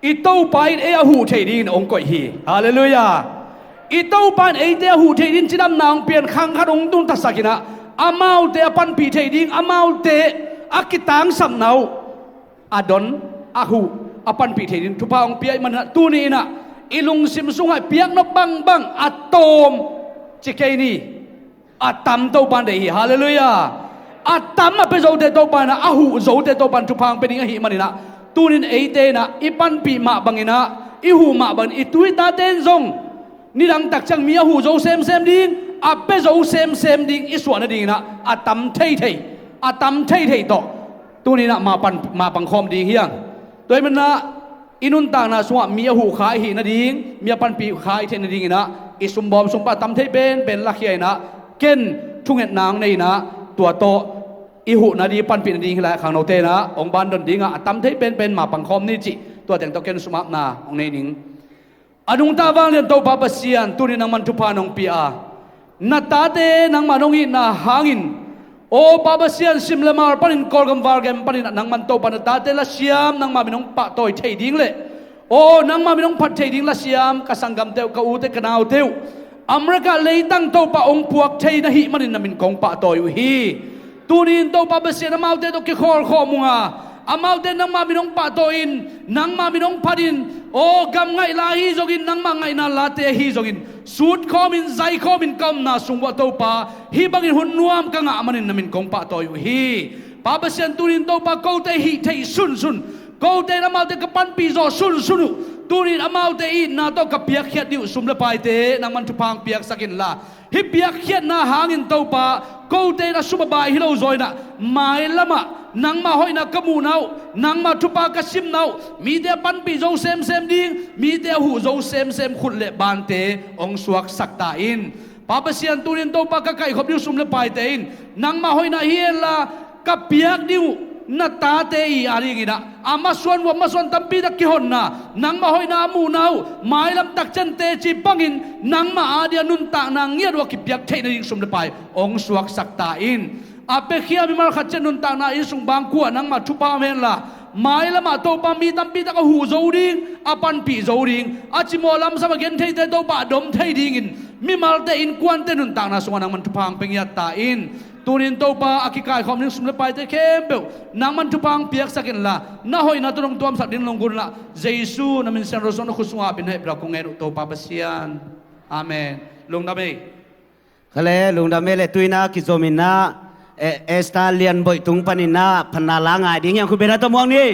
J: ito pai e hu thei din ong koi hi hallelujah ito pan e te hu thei din chinam nang pian khang khat ong tun ta sakina amau te pan pi thei ding amau te akitang sam nau adon ahu apan pi thei din thupa ong pi man tu ni na ilung sim sungai piak no bang atom chikei ni atam to pan dei hallelujah atam ma pe zo te to pan ahu zo te to pan thupang pe ding hi manina tunin eite na ipan pi ma bangina อีหูมาบันอีตุยตาเต้นซงนี่ดังตักจังมีหูโจเซมดิงอาเปโจเซมดิงอีส่วนนั่นดิงนะอาตำเทอาตำเทต่อตัวนี้นะมาปังคอมดิงเฮียงโดยมันนะอินุนต่างนะสวะมีหูขายหินดิงมีปันปีขายเทนดิงนะอิสุมบอมสุมปะตำเทเป็นลักเฮียนะเก่นทุ่งเห็ดนางในนะตัวโตอีหูนาดีปันปีนดิงแหละขังโนเตนะองบันดนดิงอ่ะตำเทเป็นมาปังคอมนี่จิตัวแต่งตัวเก่นสุมานาองในนิงอนุงตาวางเรียนโตปาปเซียนตุนินังมันทุพานองปีอานาตาเตนังมานองอินาหางินโอปาปเซียนซิมเลมาร์ปันินกอลกัมวาร์เกมปันินนังมันโตปานาตาเตละเซียมนังมาบินองปะโตยเทดิงเลยโอนังมาบินองพัดเทดิงละเซียมกสังกัมเตวกอูเตกนาวเตวอเมริกาเลยตั้งโตปะองพวกเทนะหิมันินนามินกองปะโตยฮีตุนินโตปาปเซียนมาเอาเตโตเกคอลข้อมุงาอามาเดนังมาบินองปะโตอินนังมาบินองพัดินโอกำไงลาฮีจกินนังมาไงนาลาเตฮีจกินสูดข้อมินใจข้อมินกำนาสุงวะโตปาฮีบังินหุ่นนวมกังอามันินนามินกองปะโตอยู่ฮีปาเปเซียนตุนินโตปาโกเตฮีเทซุนโกเตนามาเตกปันปีโซซุนตุนินอามาเตอินนาโตกับเปียกเขียดดิวสุมเลปายเตนังมันทุพังเปียกสักินลาฮิเปียกเขียดนาหางินโตปาโกเตนะสุบบายฮิโลโซยนะไม่ละมะนังมาหอยนักกมูนาวนังมาทุปากสิมนาวมีเดียปันปีโจเซมดิงมีเดียหูโจเซมขุดเละบานเตองสวกสักตาอินปาปเซียนตุนินโตปากไก่ขบดิวสุมเลปายเตอินนังมาหอยนาเฮียละกับเปียกดิวนาตาเตอีอารีกินะอามาส่วนตัมปีตะกิหนนะนังมาหอยนามูนาวหมายลำตักจันเตจีปังอินนังมาอาเดียนุนตานางเงียดว่ากิเปียกเทนดิงสุมเลปายองสวกสักตาอินอาเปขียมีมาขัดเจนุนตางนาอิสุงบางกัวนังมาทุปาเมนละหมายละมาโตปามีตัมปีตะกหูโจดิงอาปันปีโจดิงอาจิโมลัมสมาเกนเทเตโตปาดมเทดิงินมีมาเตอินกวนเตนุนตางนาสวนังมันทุพังเป็งยัตตาอินตูนินโตปาอากิกายคอมนิสุมเลปายเตเข้มเบลนังมันทุพังเปียกสักินละน่าหอยนาตุนงตัวมสัตดินลงกุลละเยซูนามินเซนโรซอนคุสวาบินให้ปรากงเงรุโตปาเปเซียนอาเมนลุงดาเม
I: คะเลลุงดาเมเลตุยนากิโซมินาเอสตาเลียนบ่อยตุงปานินาพนาลางายดิงยังคุณเป็นรัฐมวงนี่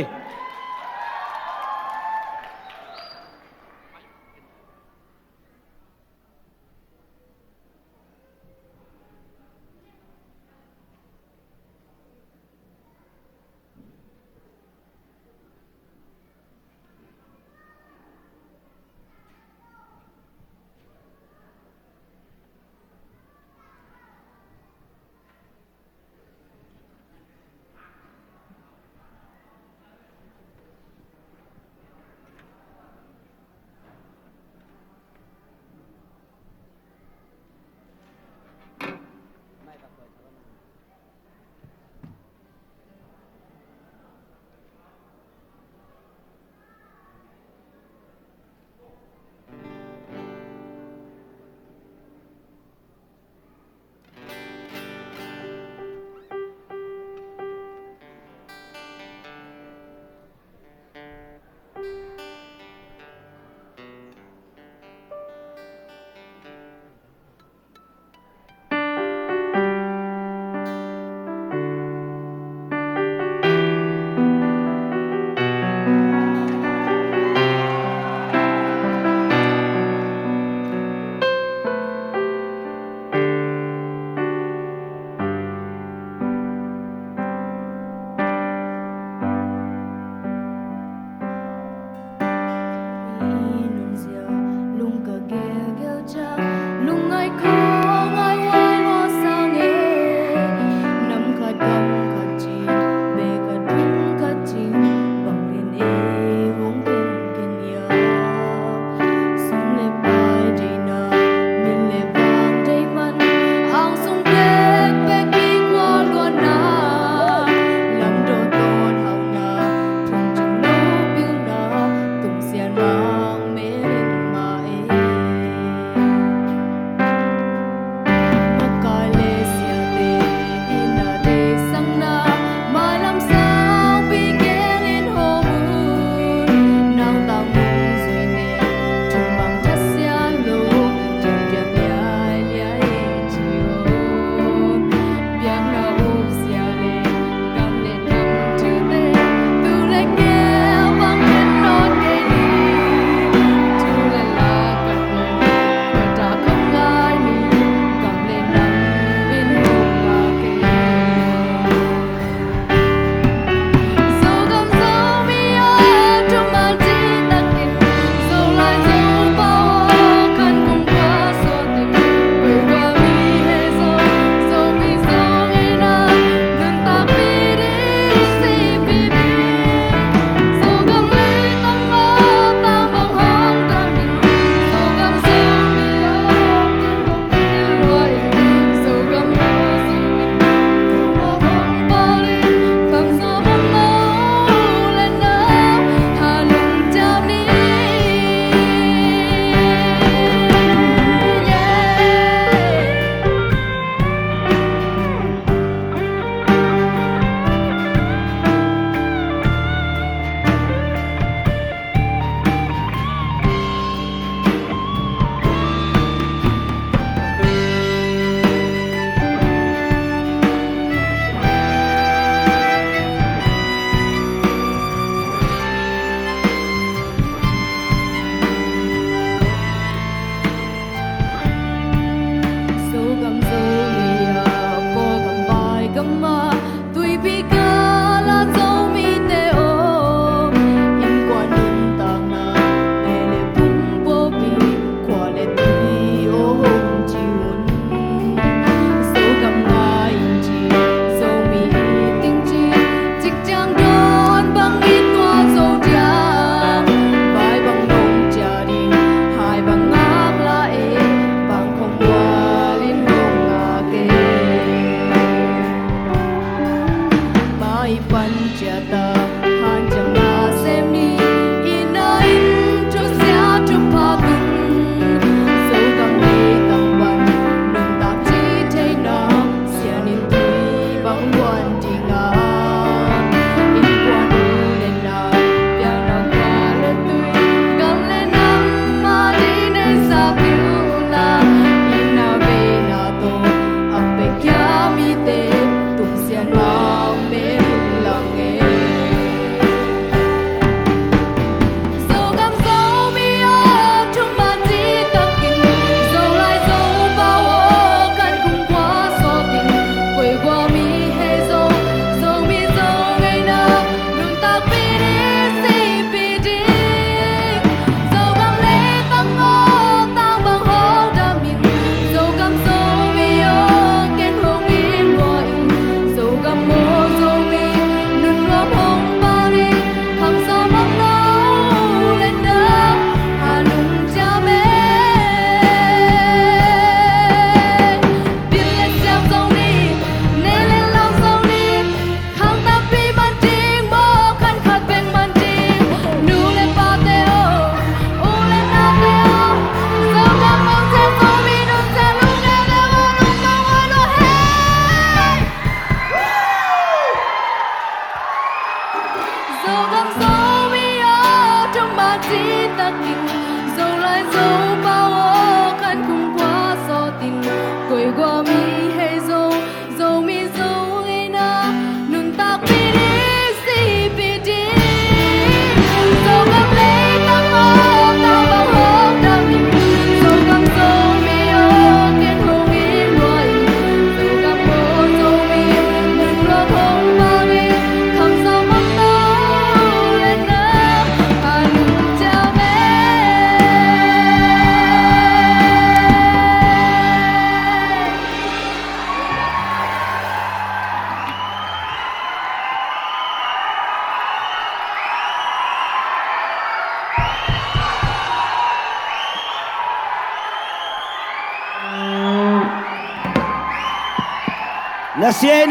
I: Nasie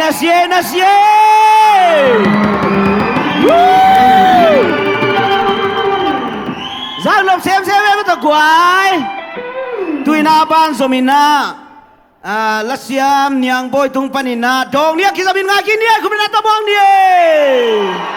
I: Giang lộc xem với tao quái Tui na ban somina Lasiam niang boy tung panina Dong niya kita bin ngakin niya Kumina tabong niya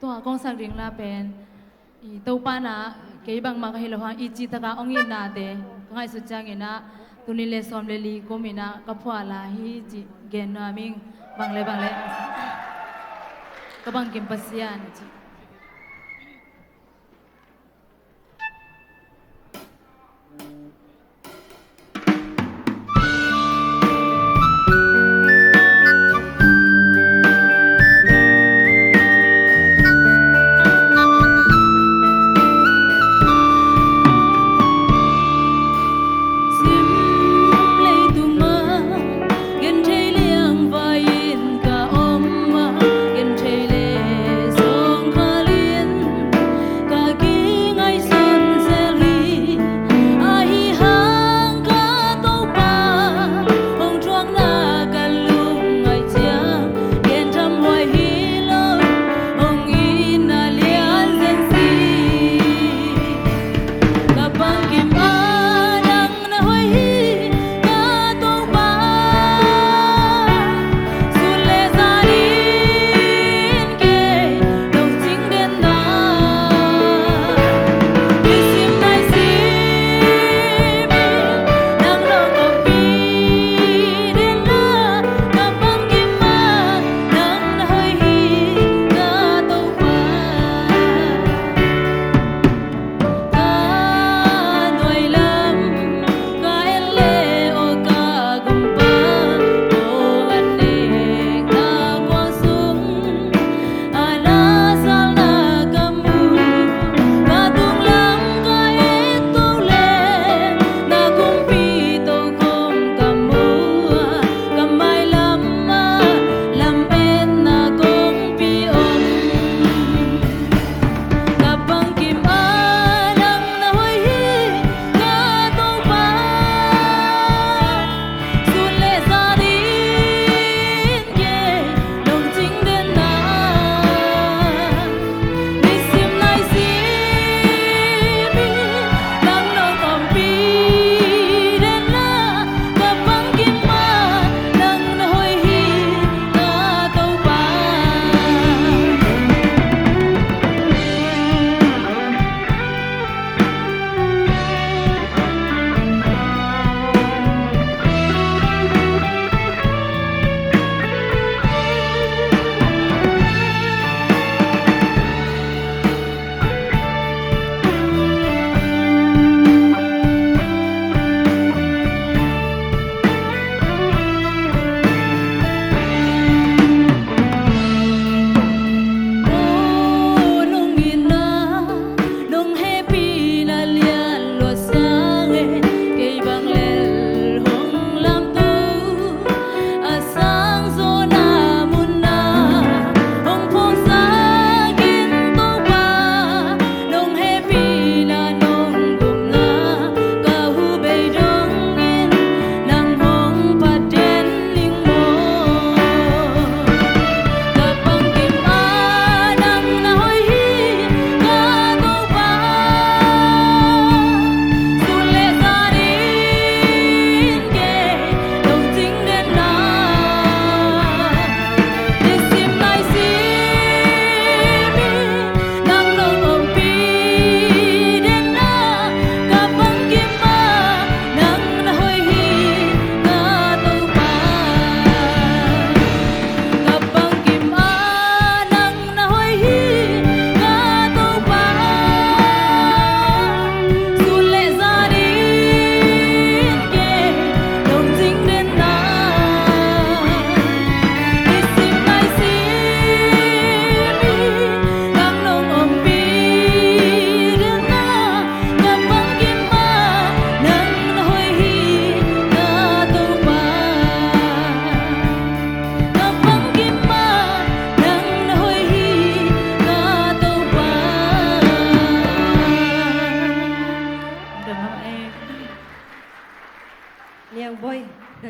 G: ตัวกองสักเรียงลาเป็นอีตัวป้านะเกี่ยบังมาก็เห็นแล้วว่าอีจิตกาองยินนาเตก็ให้สุดจังเงินะตัวนี้เลสอมเลลีก็มีนะกับพวกลาฮีจิเกนนามิงบังเลก็บังเกมปัสยานจิ
K: Hãy subscribe cho kênh Ghiền Mì Gõ Để không bỏ lỡ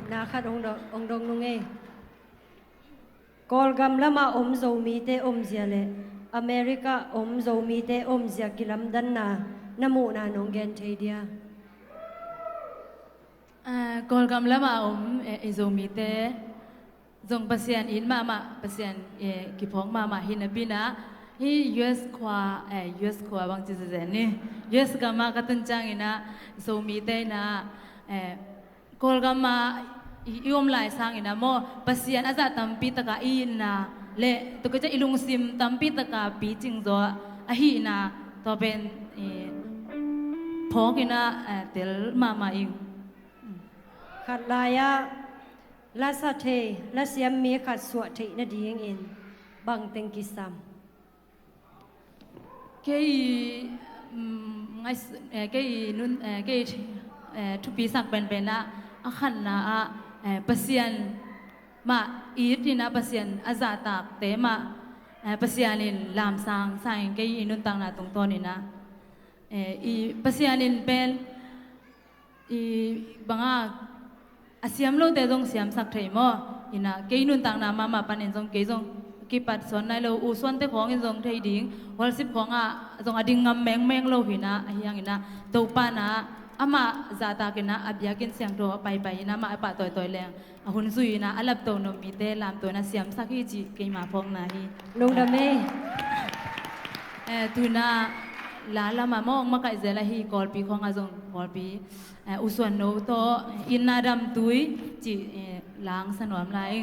H: ดนาคัดองดงนุงเอกอลกัมละมาอมโซมีเตอมเสียเลอเมริกาอมโซมีเตอมเสียกิลัมดันนานมูนานงเกนเทเดีย
G: กอลกัมละมาอมเอโซมีเตจงpasien in mama pasien ki phong mama hinabina hi US kwa bang chi se ni US ka ma ka tun chang ina so mi te na kol ga ma iom lai sang ina mo pasien aza tampi taka ina le to ka cha ilung sim tampi taka pi ching zo a hi na to ben phong ina tel mama ing
H: ขัดลายะลาสะเทลาเสียมมีขัดสวะเทนะดีเองบังเต็งกิซัม
G: เกยไงเกยนุนเกยทุปีสักเป็นนะอาขันนะเปเซียนมาอีดนี่นะเปเซียนอาซาตากเตมาเปเซียนินลามซางสายเกยนุนตังนะตรงต้นนี่นะอีเปเซียนินเป็นอีบังอาเซียมโลแต่จงเสียมสักไทยมออินะเกยนุนต่างนามาปันเห็นจงเกยจงกีปัดสอนในโลอูส่วนแต่ของเห็นจงไทยดิ่งวัน10ของจงอดิ่งงำแมงโลหินะเฮียงอินะตัวป้านะอามาจาตากินะอับยากินเสียงตัวไปนะมาปะต่อยแรงหุ่นซุยนะอัลลับตัวนมีเตลามตัวนะเสียมสักฮีจีเกยมาพองนะฮี
H: ลุงดาเม
G: ตุนะลาละมามองมาไกเจละฮีกอลปีของอาจงกอลปีอุส่วนโนโตอินนาดำตุยจิล้างสนวมลาย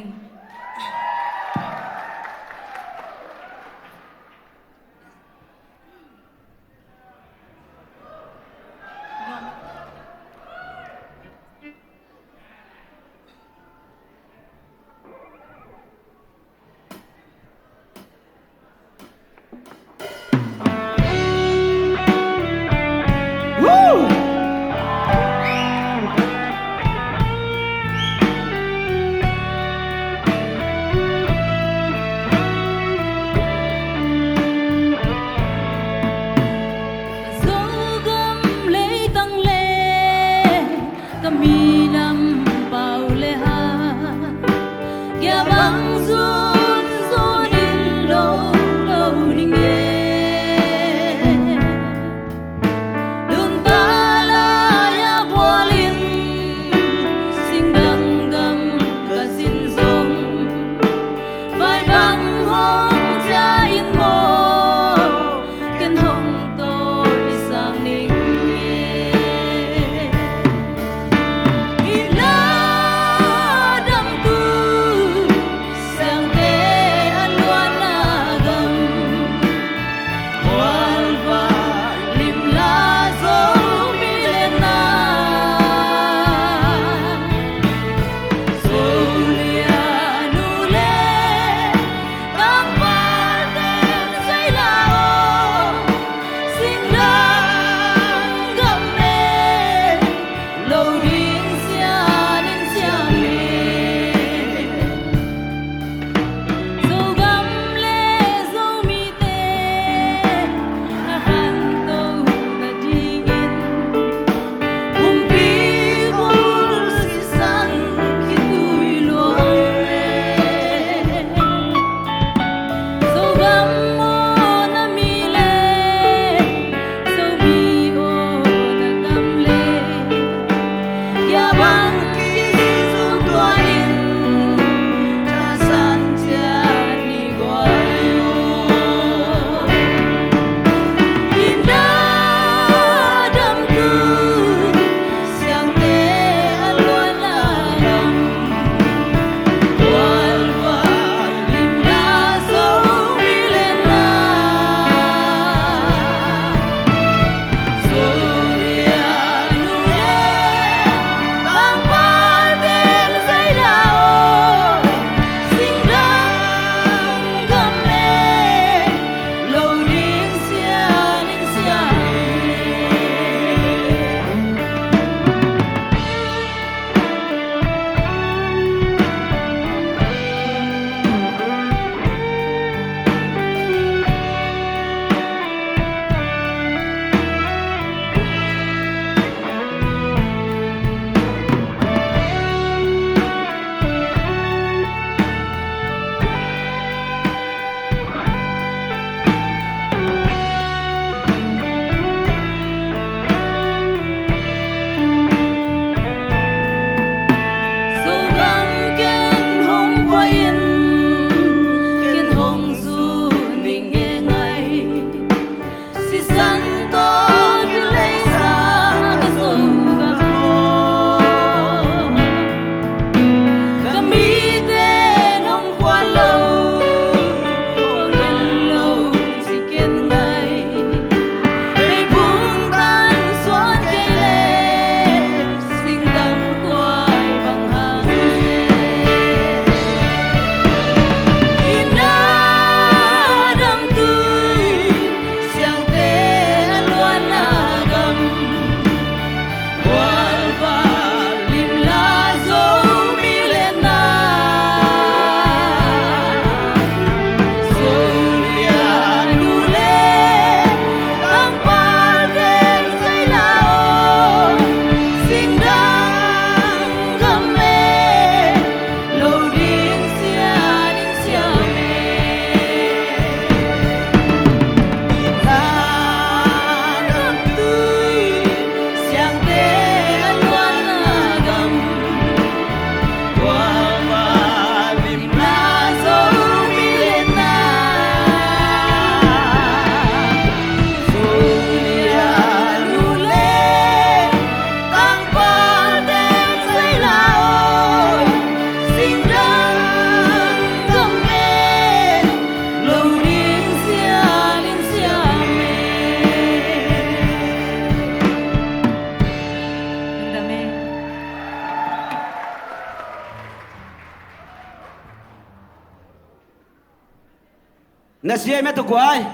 I: na sie me to kwai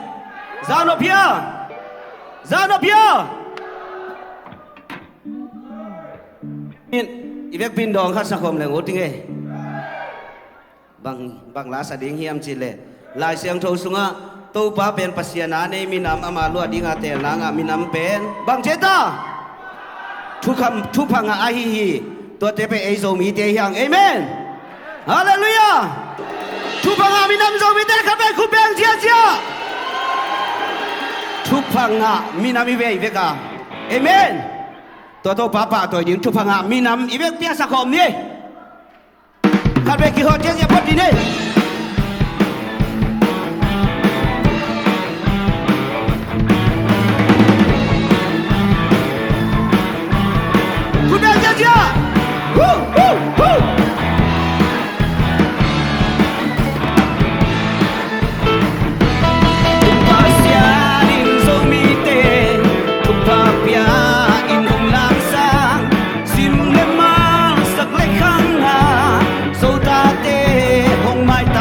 I: za no pia in ivek pin dong khat sakom le ngoting e bang la sa ding hiam chi le lai siang tho sunga to pa pen pasiana ne minam ama lu dinga te na nga minam pen bang cheta thu phanga a hi to te pe ei zo mi te hyang amen hallelujah thu phanga minam zo mi te kha pe khu beng chia thu phanga minam i ve ka amen to papa to ding thu phanga minam i ve pia sa khom ni kha pe ki ho chia pot di ne mai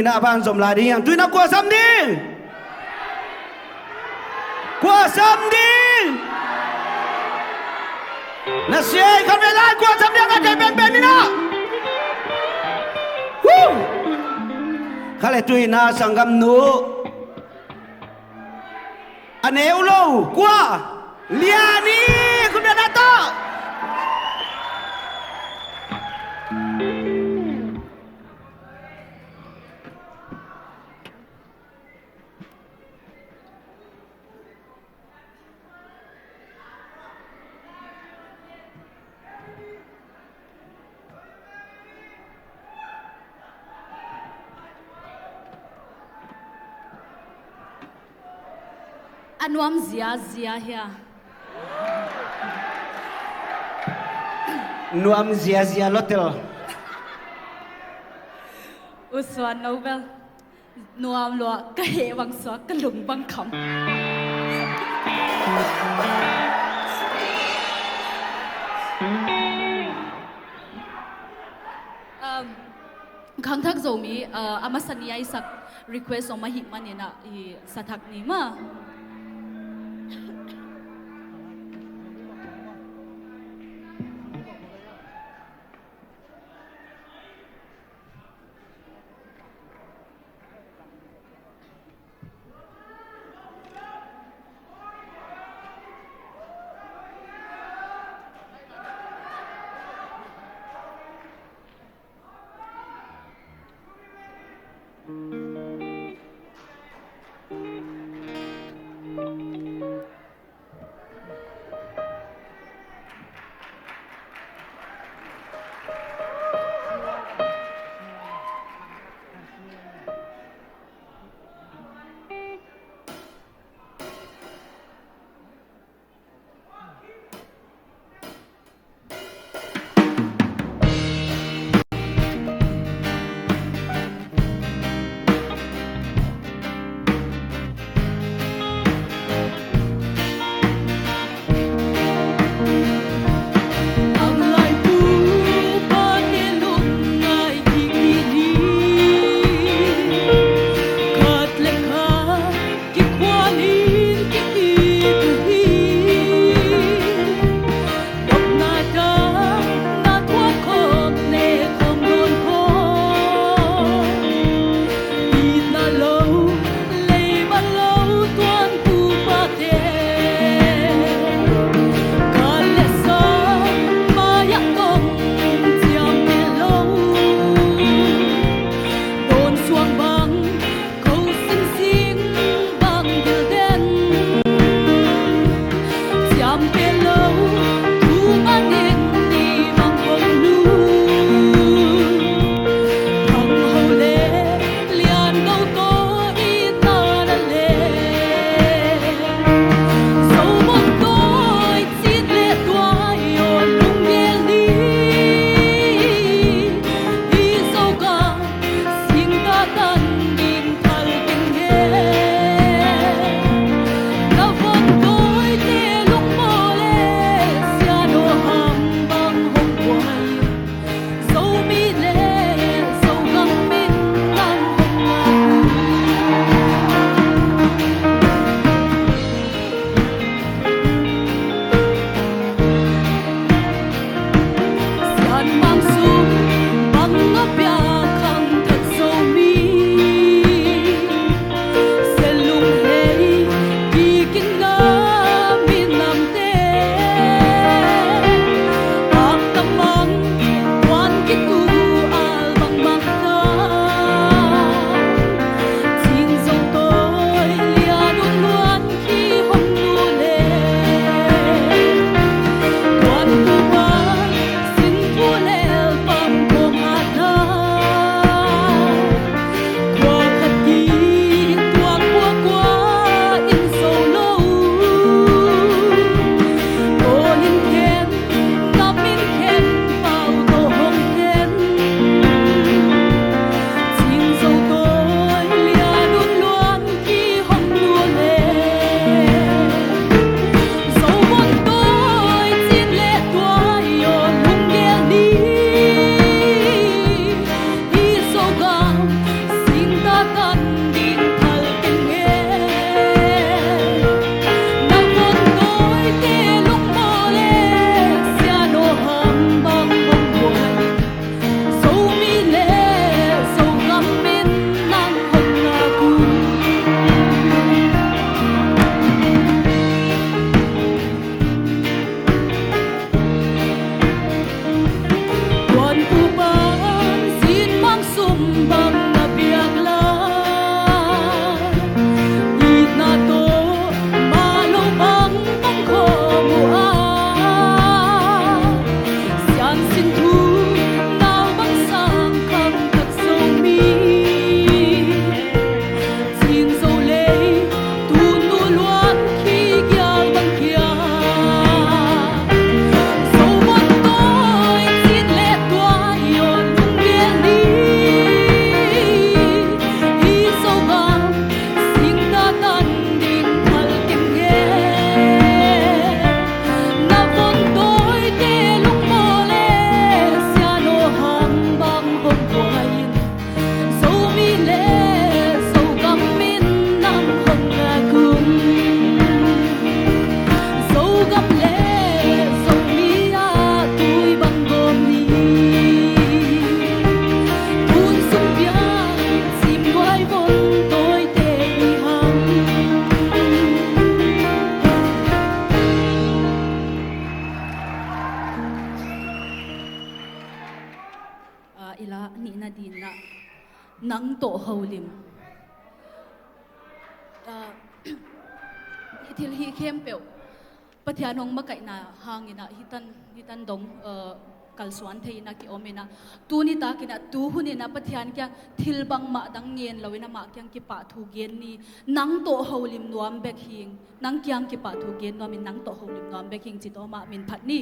I: หน้าบ้านสมลาดียังตุยหน้ากลัวซ้ำดีกลัวซ้ำดีนะเสียคนเวลากลัวซ้ำดีกันใจเป็นนี่นะฮู้ข้าเลยตุยหน้าสังกัมนูอันเอวโลกลัวเลียนี่คุณเบียร์โต
D: อันวมเสียเฮีย
I: นวมเสียลอตเตอร์
D: อุสวนโนเบลนวมลัวกะเหวังสวกะหลุงบังคำคังทักโซมีอามาสัญญาสัก request ออกมาหิมันเนี่ยนะสถักนี้มา ila ni na din na nang to haulim itil hi kempeu pathianong makai na hangina hitan dong kalsuan theina ki omena tuni ta kina tu hunina pathian kya thilbang ma dang ngen lawina ma kyang ki pa thu gen ni nang to holim nuam bek hing nang kyang ki pa thu gen no min nang to holim nuam bek hing chito ma min phat ni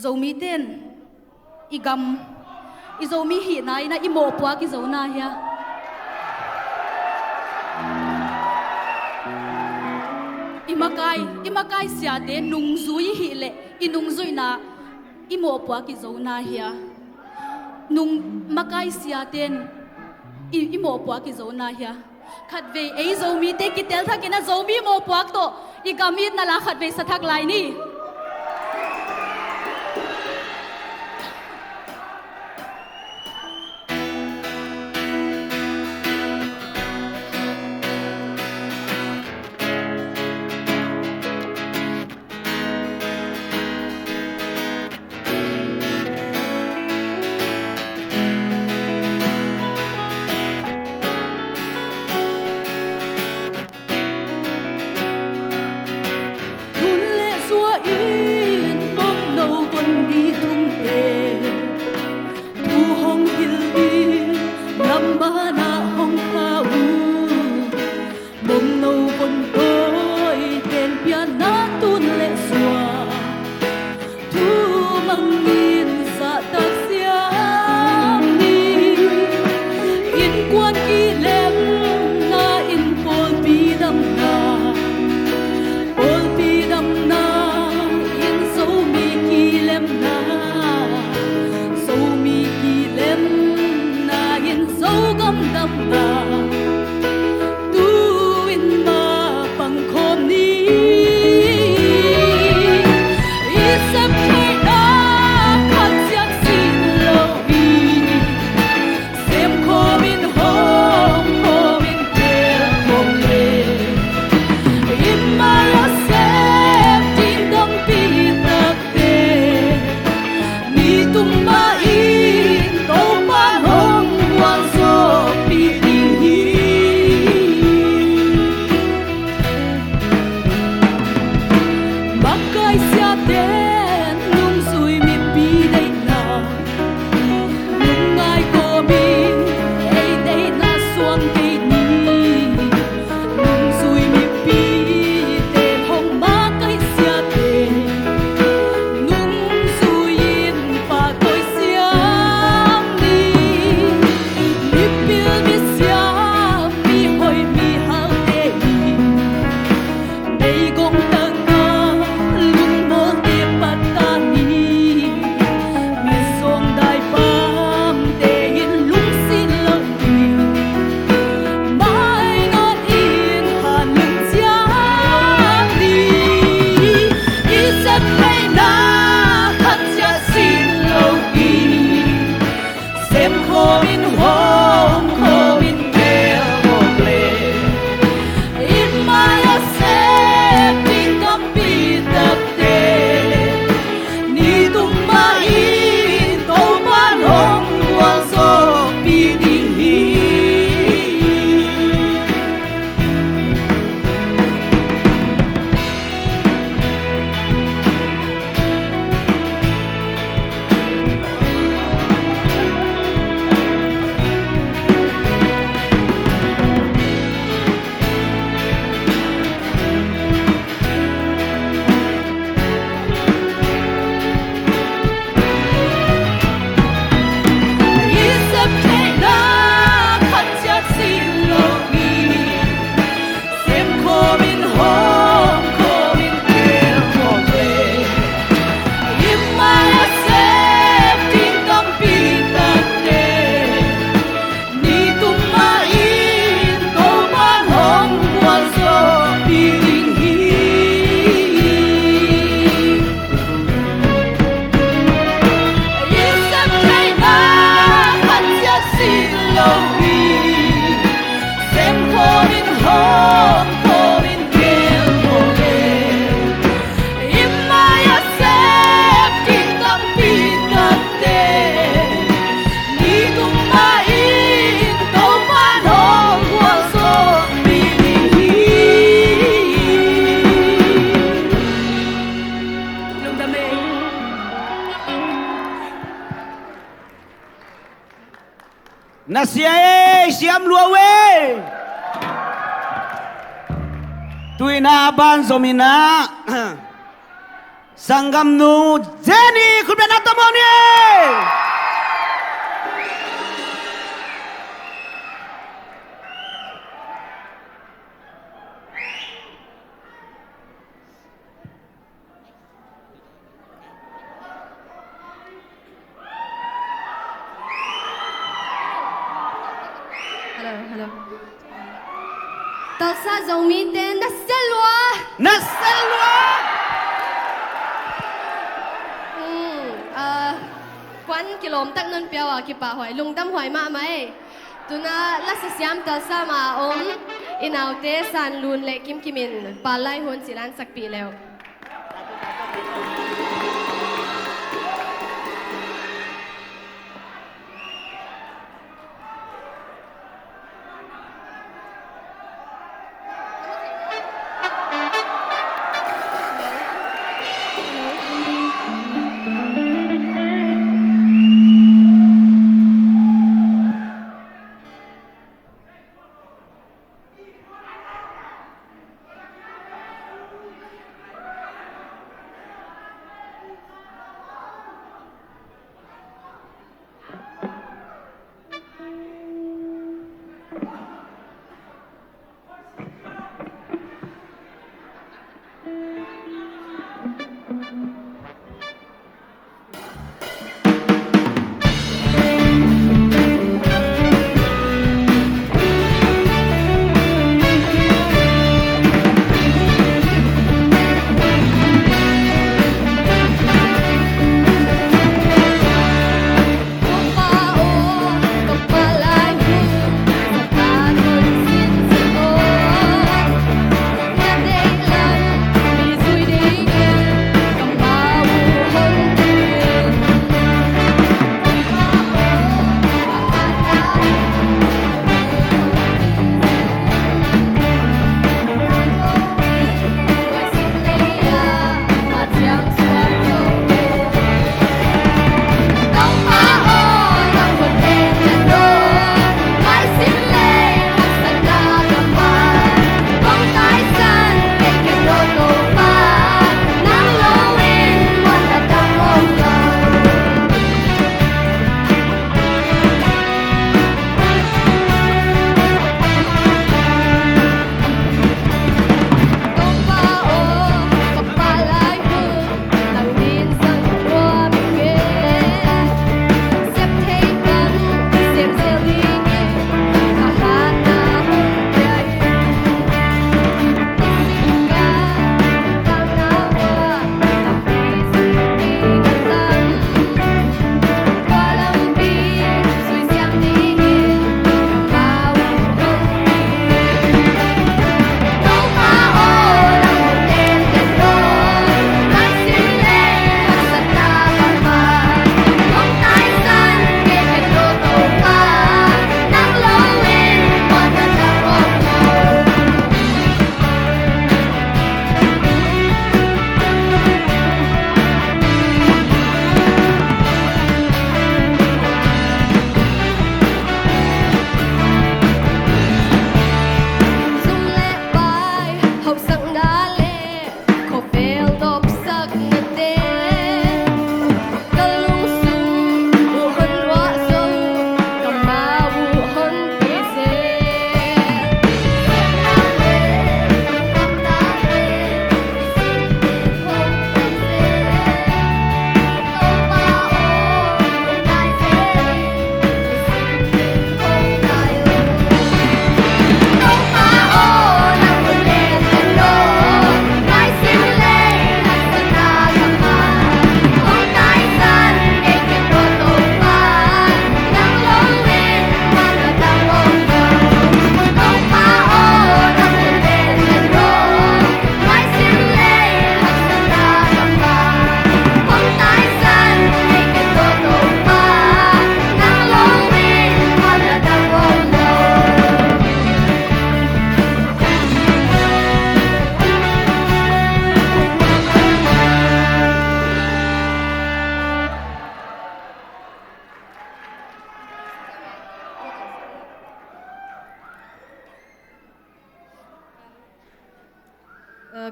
D: zomi ten igam izomi hi na ina imo pwa ki zona ya imakai sia de nungzui hi le inungzui na อีโมปัวกิโซนาเฮียนุงมากายเสียเต็นอีโมปัวกิโซนาเฮียขัดเวไอโซมีเตกิเตลทักกินะโซมีโมปัวกโตอีกามีดนาลาขัดเวสทักไลนี่
I: na siya siam luawe tuina ban zomina sanggam nu Jenny kubena tamoni
E: hello Talsa zomi te naselwa
J: นัสซัลวา
E: kwan kilom tak nun piawa ki pa hoi lungdam hoi ma mai tuna la siam talsa ma inaute san lun le kim kimin palai hon silan sakpi leo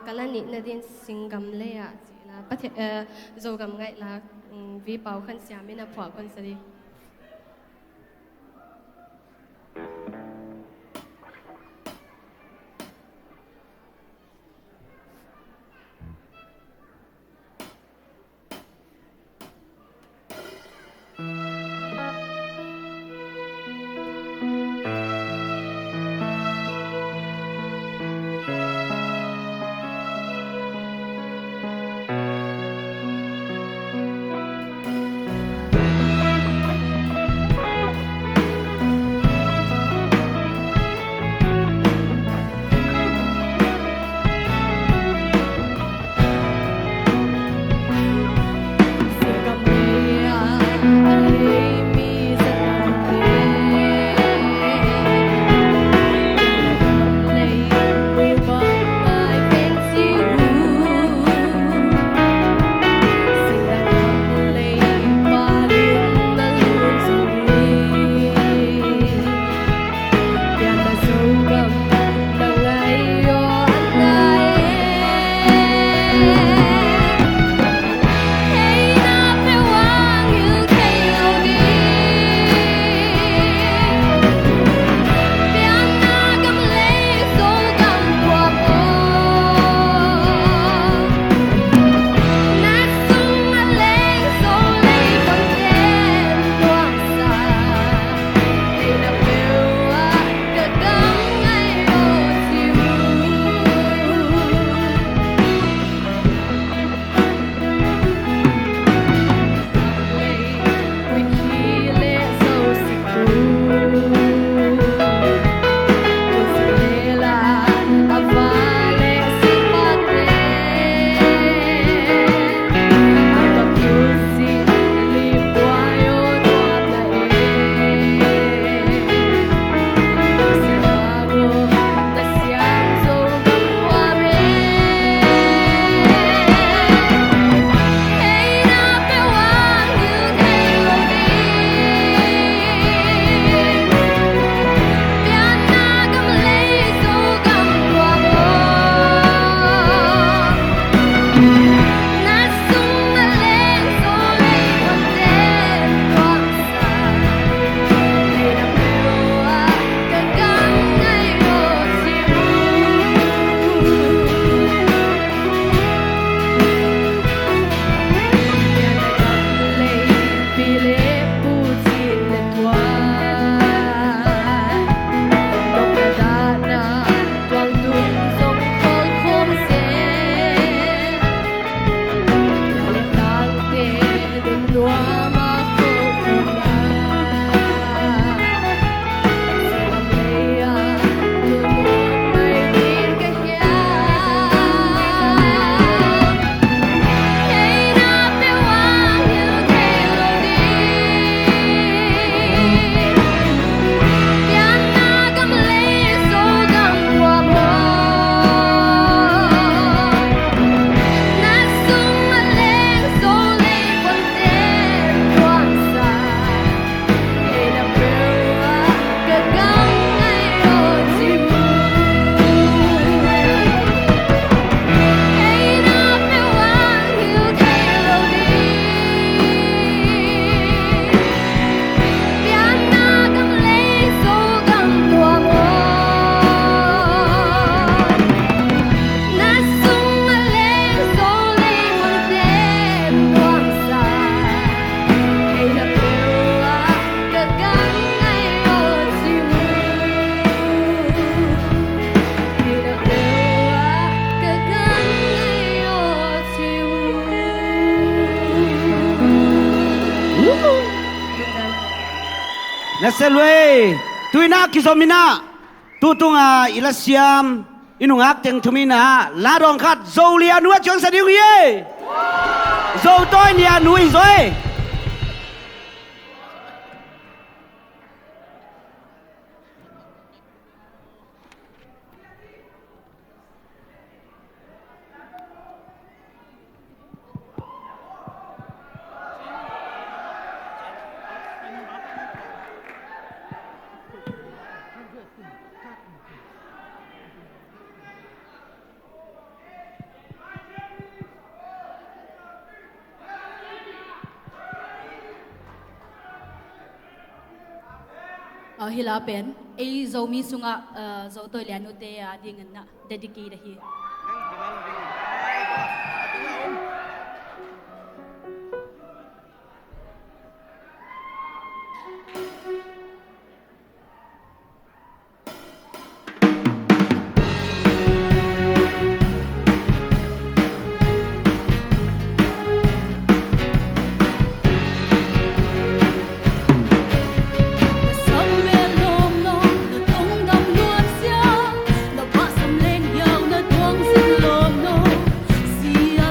E: kalani na din singam le a la pathe zogam ngai la vi pau khan siami na phwa kon sari
I: Naselwe tuina kisomina tutunga ilasiam inungak teng thumina ladong khat zolia nuwa chong sadiu ye zo toy nia nui zoi
D: hila pen ei zo mi sunga zo toi lian u te a ding na dedicate hi
K: Hãy subscribe cho kênh Ghiền Mì Gõ để không bỏ lỡ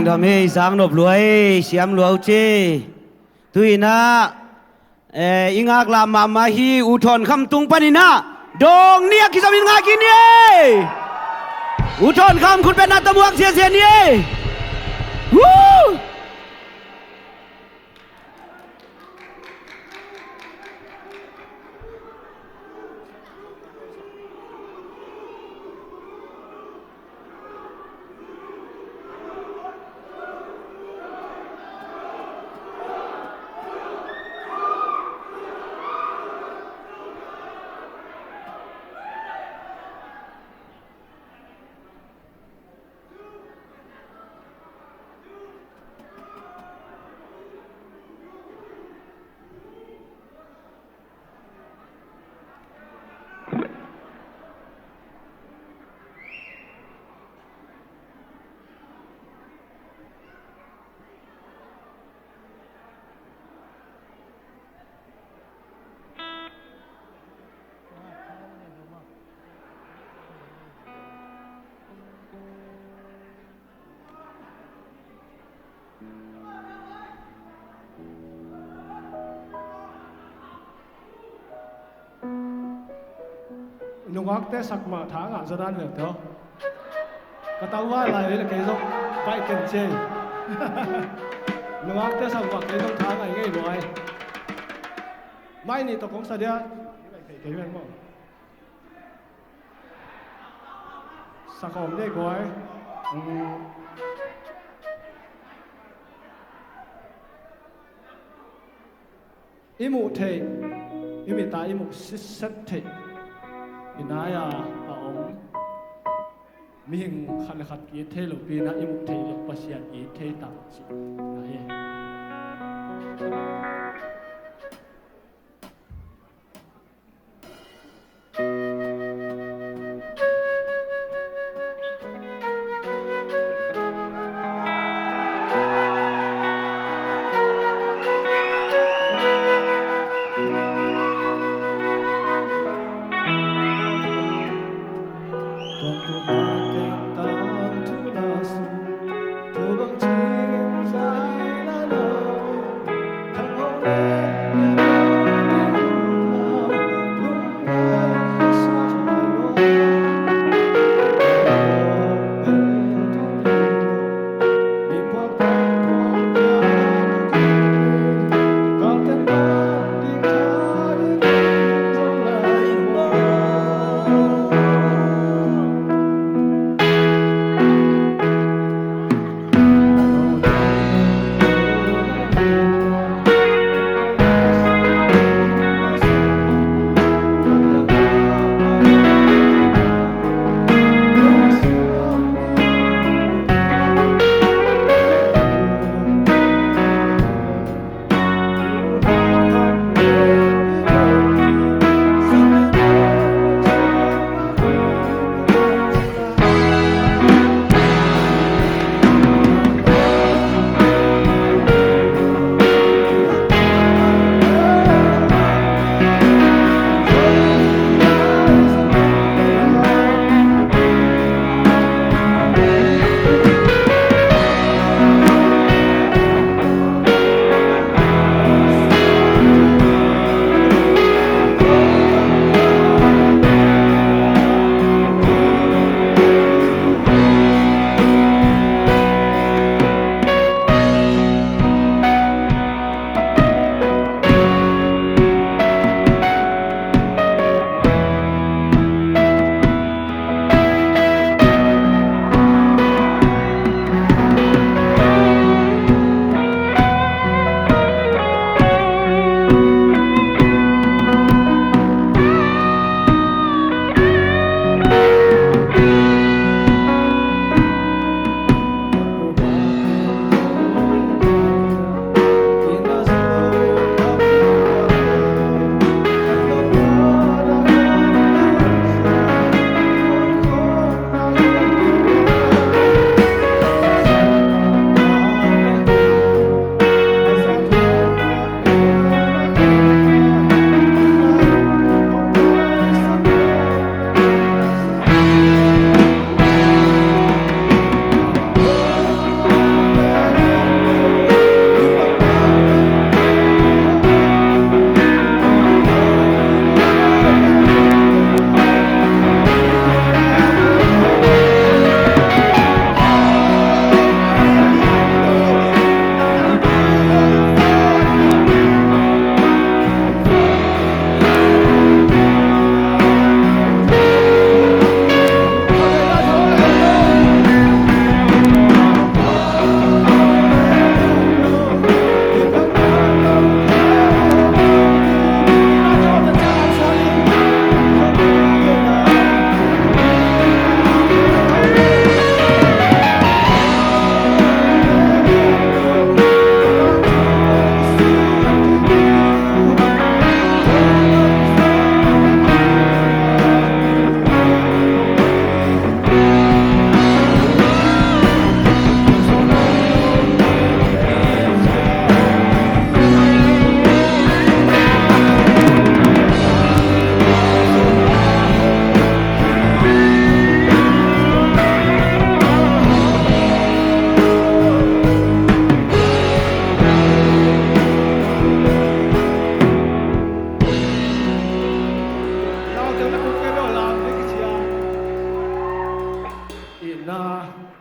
I: ดอมเฮสางนบรวยเสียมหลวงเจตุยนะอิงากลามาฮีอุทธรคำตุงปานินะดงเนียกิสมินงากินเยอุทธรคำคุณเป็นนาตะบวงเสียเนียวู้
C: นวักแต่สักมาทางจะด้านเหลือเถอะก็ต้องว่าอะไรเลยแกต้องไปกันเจนวักแต่สักมาแกต้องทางอะไรง่ายไม่นี่ตกของเสียแกแม่งมั้งสักอมได้ก่อยอิมุเทอิมิตาอิมุสิสเทอินายาปะองมีหิงขันขัดกีเทลปีนะอิมุเทลปัสยานอีเทตังจินาย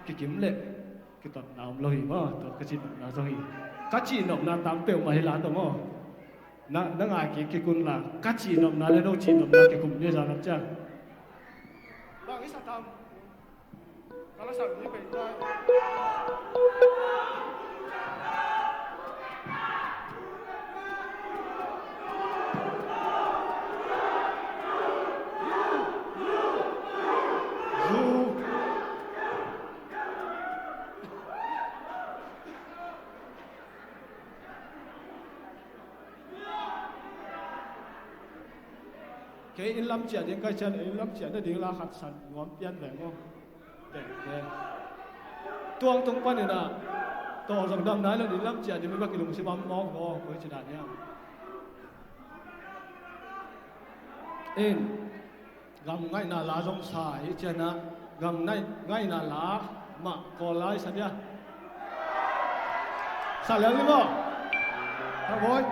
C: กิกิมเละกิตอนนาวโลหิบ่ตอนกะจินนาโซหิกะจินอบนาตามเปวมาให้ลาตมอนะนังอากิกุนลากะจินอบนาเลโนจินอบนากิกุมเนี่ยจานับจ้าบางอิสตามกาลสักนี่ไปได้ke in lam chia ding kai chan in lam chia na ding la khat san ngom pian ve ngo te te tuang tung pan na to jong dam nai la ding lam chia ding ba ki lung si bam mo ngo ko chi da nya in gam ngai na la jong sai chana gam ngai na la ma ko lai san ya sa le ni bo ha boy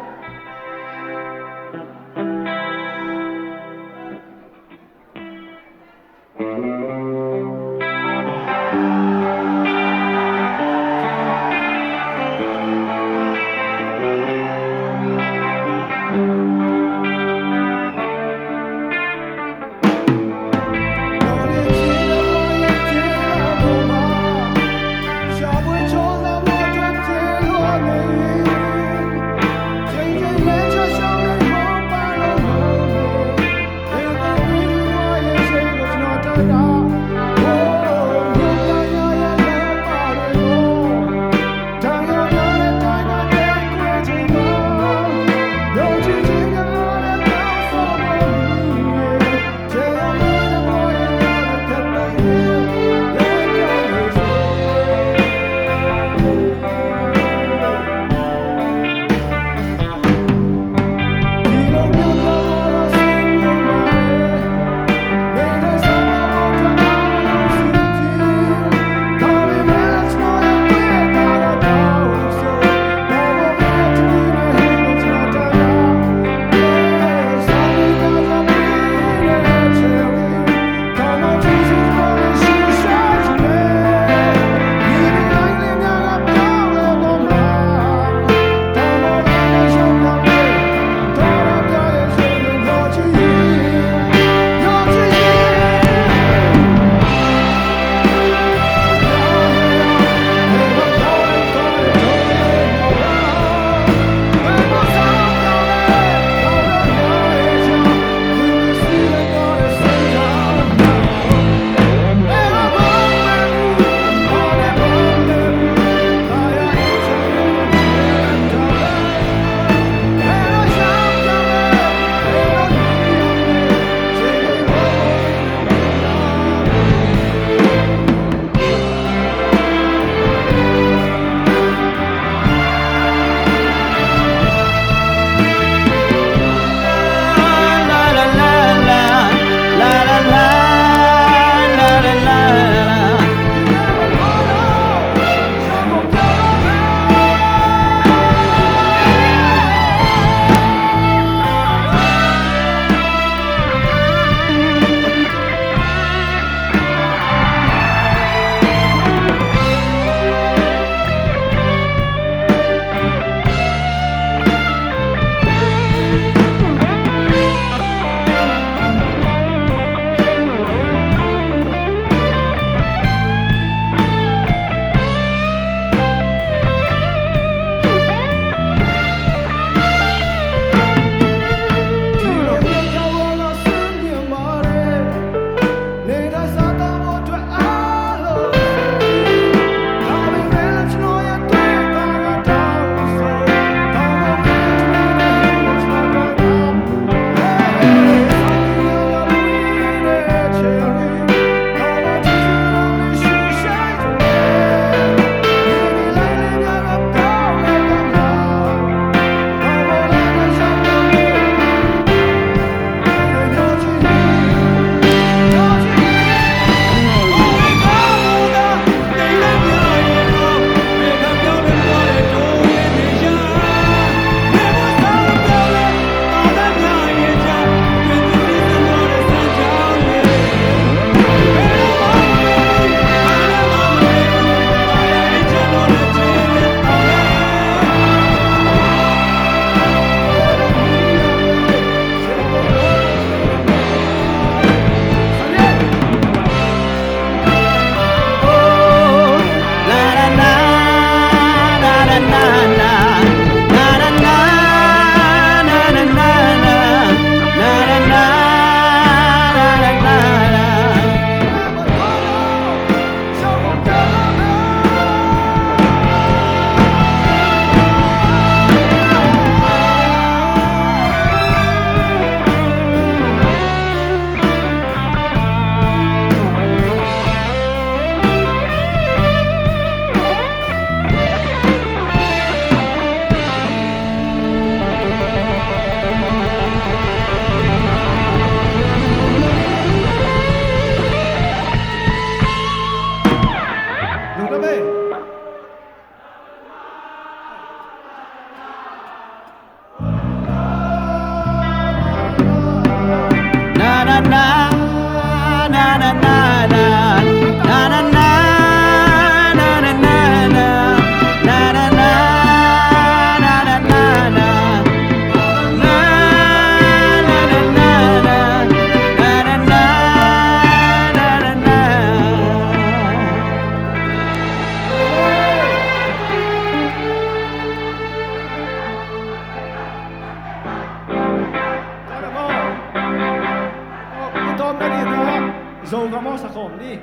C: โซกะมอสะขอมนี่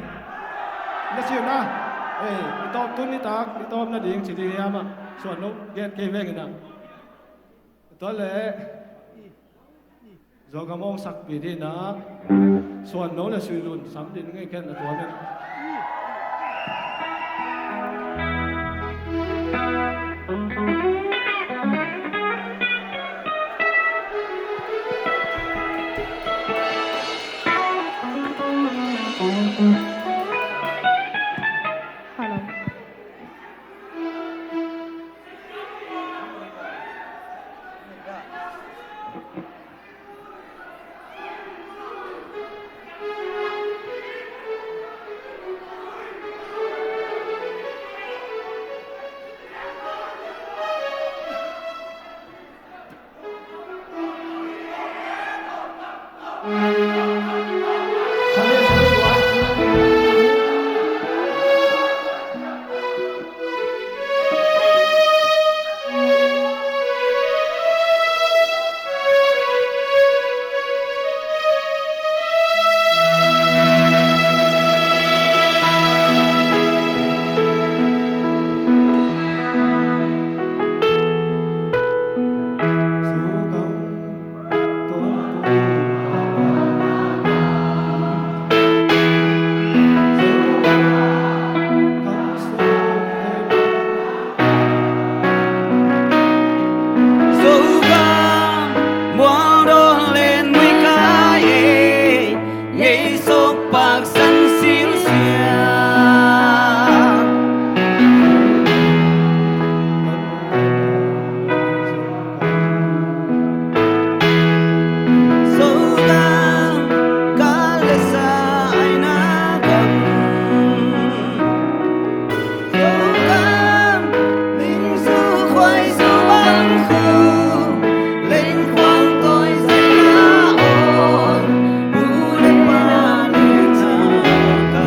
C: นะสินะอีตอบตุนนี่ตากอีตอบนะดิงสิดียามะส่วนนกเกตเกเวกันนะตอนแลโซกะมองสักปีดีนะส่วนนกละสุยลุนสำดินง่ายแค่นะตัวนึง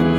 I: ก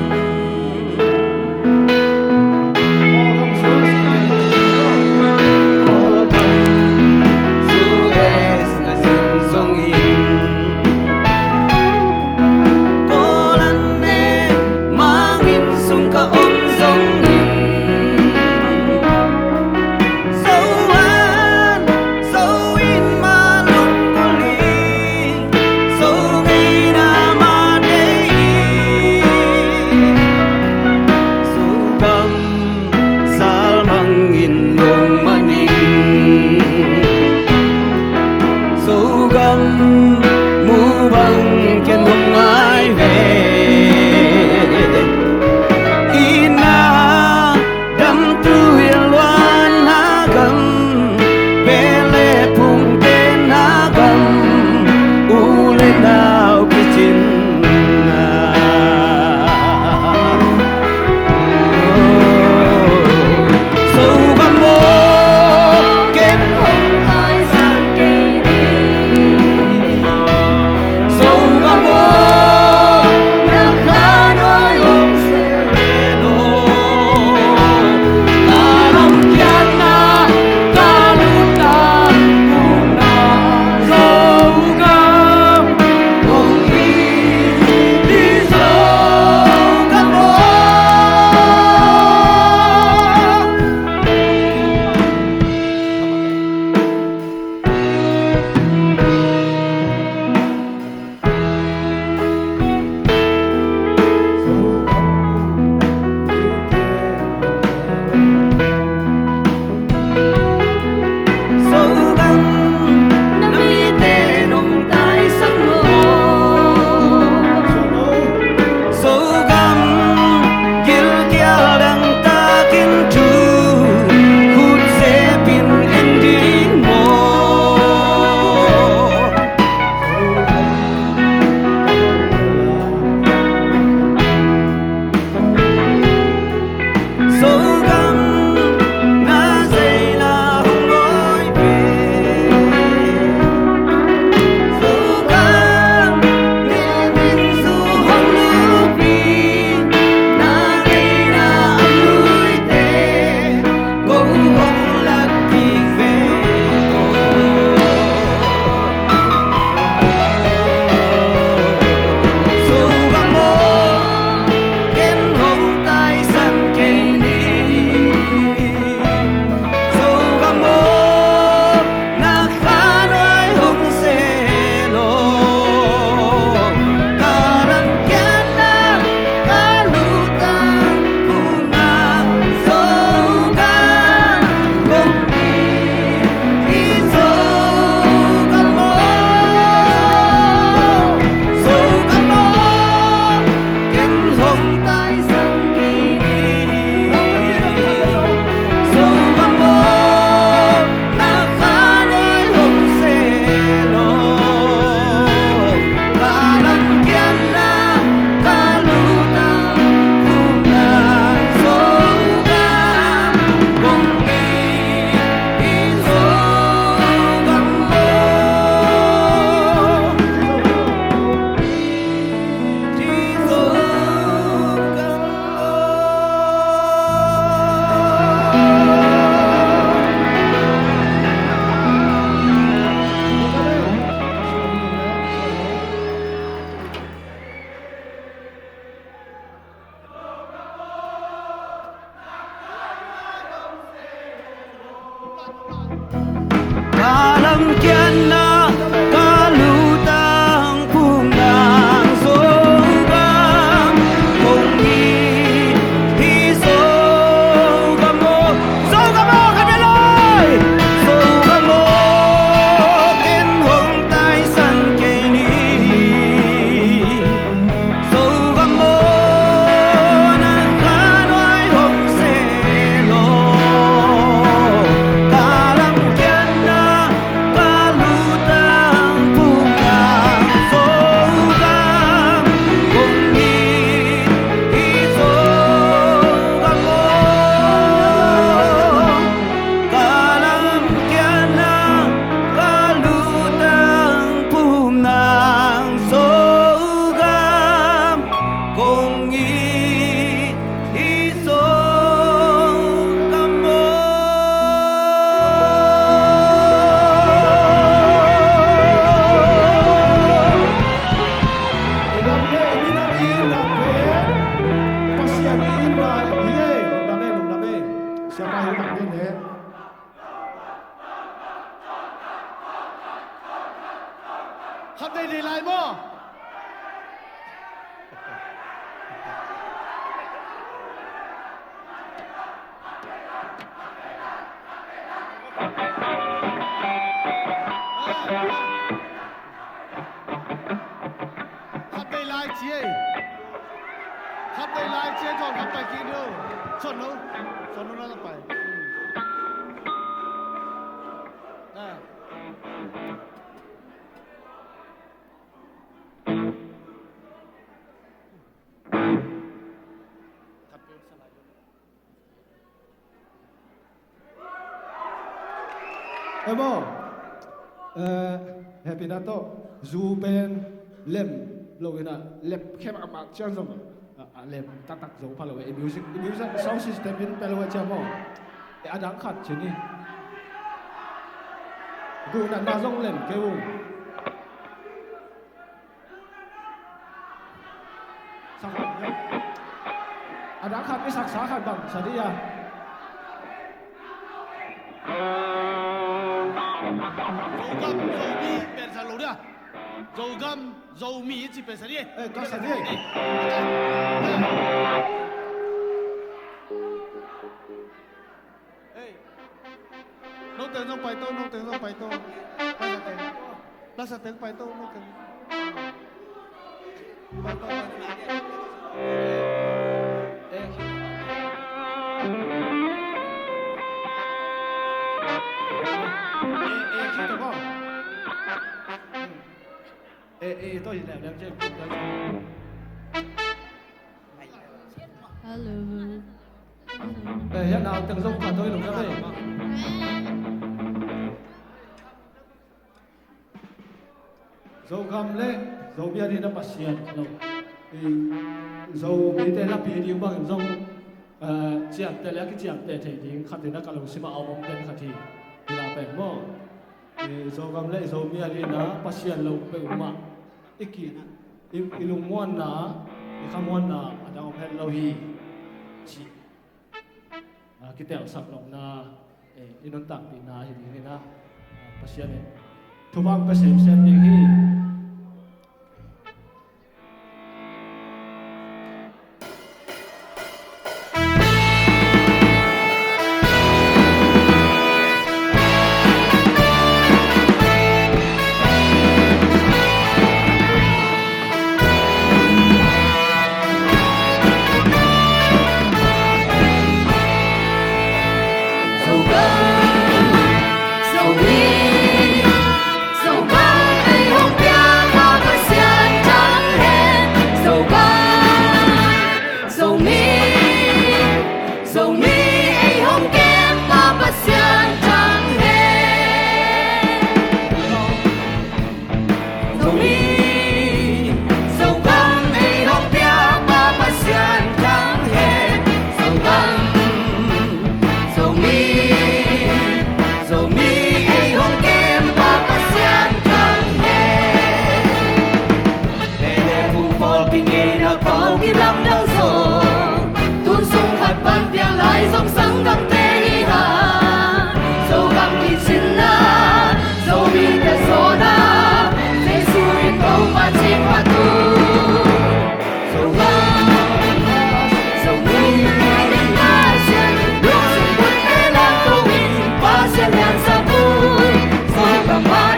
C: pasien in na ye lung dame siapa yang tak ini
F: khắp đây đi lại mò khắp đây lại chia khắp đây lại chia cho khắp bài kia đâu chọn nó là phải
C: Emo happy na to zu pen lem lo ina lem kem amak chan som lem tak zo palo music sound system in pelo cha mo adang khat chini gu na zong lem ke u sa adang khat ke sak sa khat bang sadia
F: dầu găm dầu mì chỉ phải đi
C: có sẵn đi
F: nấu tiếng trong bài tô là sao tiếng bài tô nấu tiếng
C: tôi làm đem trên
D: Hello.
C: hiện nào từng dung cả tôi lùng ra đây dầu gầm lên dầu bia đi nó bắt xiên dầu bia tê lắp bia đi bằng dầu chiang tê lẽ cái chiang tê thể đi khát thì nó cả lùng xí mà ao bóng tên khát thì là phải mò dầu gầm lên dầu bia đi nó bắt xiên lâu phải mà iki ilumuan na ikamuan na adang phet lohi chi kitel sak long na inon tak pi na hi ni na pasien ni thumam ka sem ding hi
A: Hãy subscribe cho kênh Ghiền Mì Gõ để không bỏ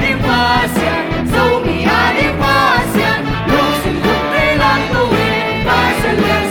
A: lỡ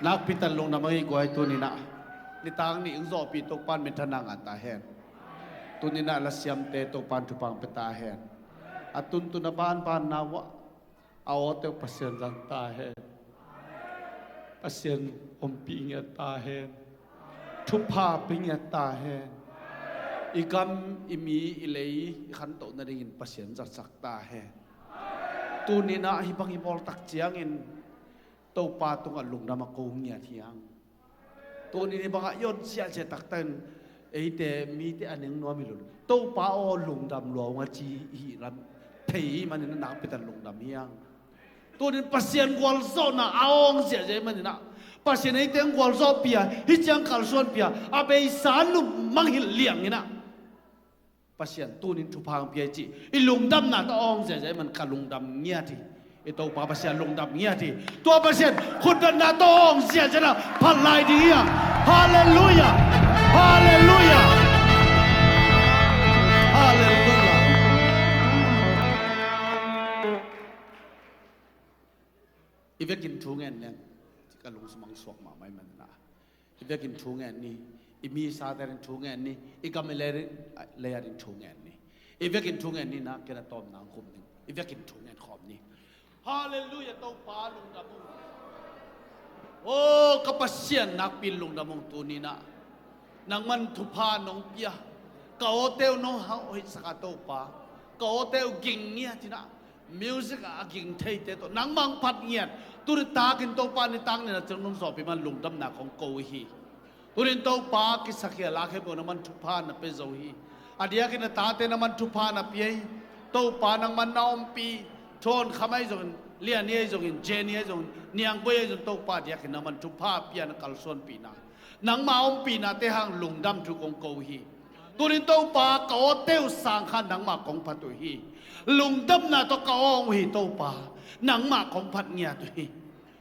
F: นักพิตันลงน้ำมันกวยตัวนี้นะนิทางนี้อึ้งโซปีตกปานเป็นทนางอันตาแหนตัวนี้นะละเสียมเตตกปานทุปังเป็นตาแหนอัตุนตุนบานปานนาวะเอาเตวปัสเซียนจังตาแหนปัสเซียนอมปีเงตาแหนทุพาปีเงตาแหนอีกำอีมีอีเลยขันโตนั่นเองปัสเซียนจัดสักตาแหนตัวนี้นะฮิบังฮิบอลตักเจียงอินตัวปาตรงอันลุงนำมาโกงเงียเทียงตัวนี้บางอย่างย้อนเสียเจตักเต้นแต่มีแต่อันหนึ่งน้อยไม่รู้ตัวปาอลุงดำหลวงว่าจีฮีรันเทีมันนี่นักเป็นลุงดำเฮียงตัวนี้ปัสเซียนกวลโซน่ะเอาองเสียใจมันนี่นะปัสเซียนไอ้เต็งกวลโซเปียฮิจังคัลส่วนเปียอาเบย์สารลุมังหิเลี้ยงนี่นะปัสเซียนตัวนี้ทุพังเปียจีอีลุงดำน่ะตัวองเสียใจมันคัลลุงดำเงียทีitu apa pasien long dam ngiati tu pasien khuddan na tong sia jana phalai dia haleluya haleluya haleluya ivekin thungen nen ka lung smang sok ma mai man na ivekin thungen ni imi sa tarin thungen ni ikamele leyarin thungen ni ivekin thungen ni na kena tom nang kum ni ivekin thungen khom ni Haleluya tau pa lung damong. Oh kapasyan nak pilung damong tunina. Nang man tupa nong pia. Kaotew nong haoy sa kataw pa. Kaotew ging niya tina. Music aging tay teto. Nang mang pat niyan. Turin takin tau pa ni tang nila nung sopi man lung dam na kong kawhi. Turin tau pa kisakya laki po naman tupa na pezohi. Adiya kinatate naman tupa na piyay. Tau pa nang man naompi.ทนขมายจงเลียนี่จงเจนี่จงเนียงไปจงโตปาเดียกินน้ำมันทุพาเปียนกัลส่วนปีนานังมาอมปีนาเตหังลุงดำทุกองโกฮีตุนินโตปาเกาเตวสังขันนังมากองพัดตุฮีลุงดำนาตกองฮีโตปานังมากองพัดเงียตุฮี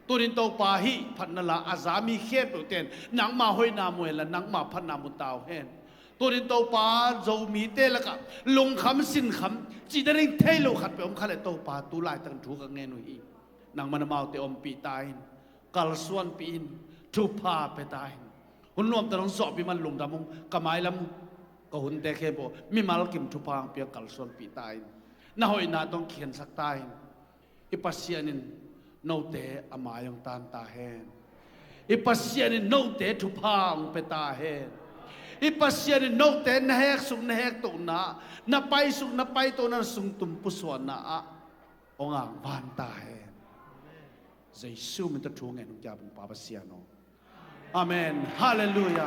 F: ตุนินโตปาฮีพันนละอาซามีเขตตุเตนนังมาห้อยนามวยละนังมาพันนามุตาวเฮนตัวนี้ตัวปลาโจมีเตละกับลงคำสินคำจีได้เร่งเทโลขัดไปอมขัดเลยตัวปลาตัวลายตั้งถูกกันแน่นุยนางมันมาเอาเตอมปีตายกัลส่วนปีนทุพาไปตายหุ่นรวมแต่ต้องสอบปีมันลงดำมงกระไม้ลำก็หุ่นแต่แค่บอกมีมาลกิมทุพาเปียกัลส่วนปีตายน่าหอยน่าต้องเขียนสักตายอีปัสเซียนินโนเตอมายังตานตาแหนอีปัสเซียนินโนเตทุพาไปตาแหนอีปัสยานิโนเตนแหกสุงแหกตุนานาไปสุงนาไปตัวนั้นสุงตุมปุสวนาองอ่างวานตาเฮเยซูมันจะทวงเงินของยาบุปผาปัสยาโนอาเมนฮาเลลูยา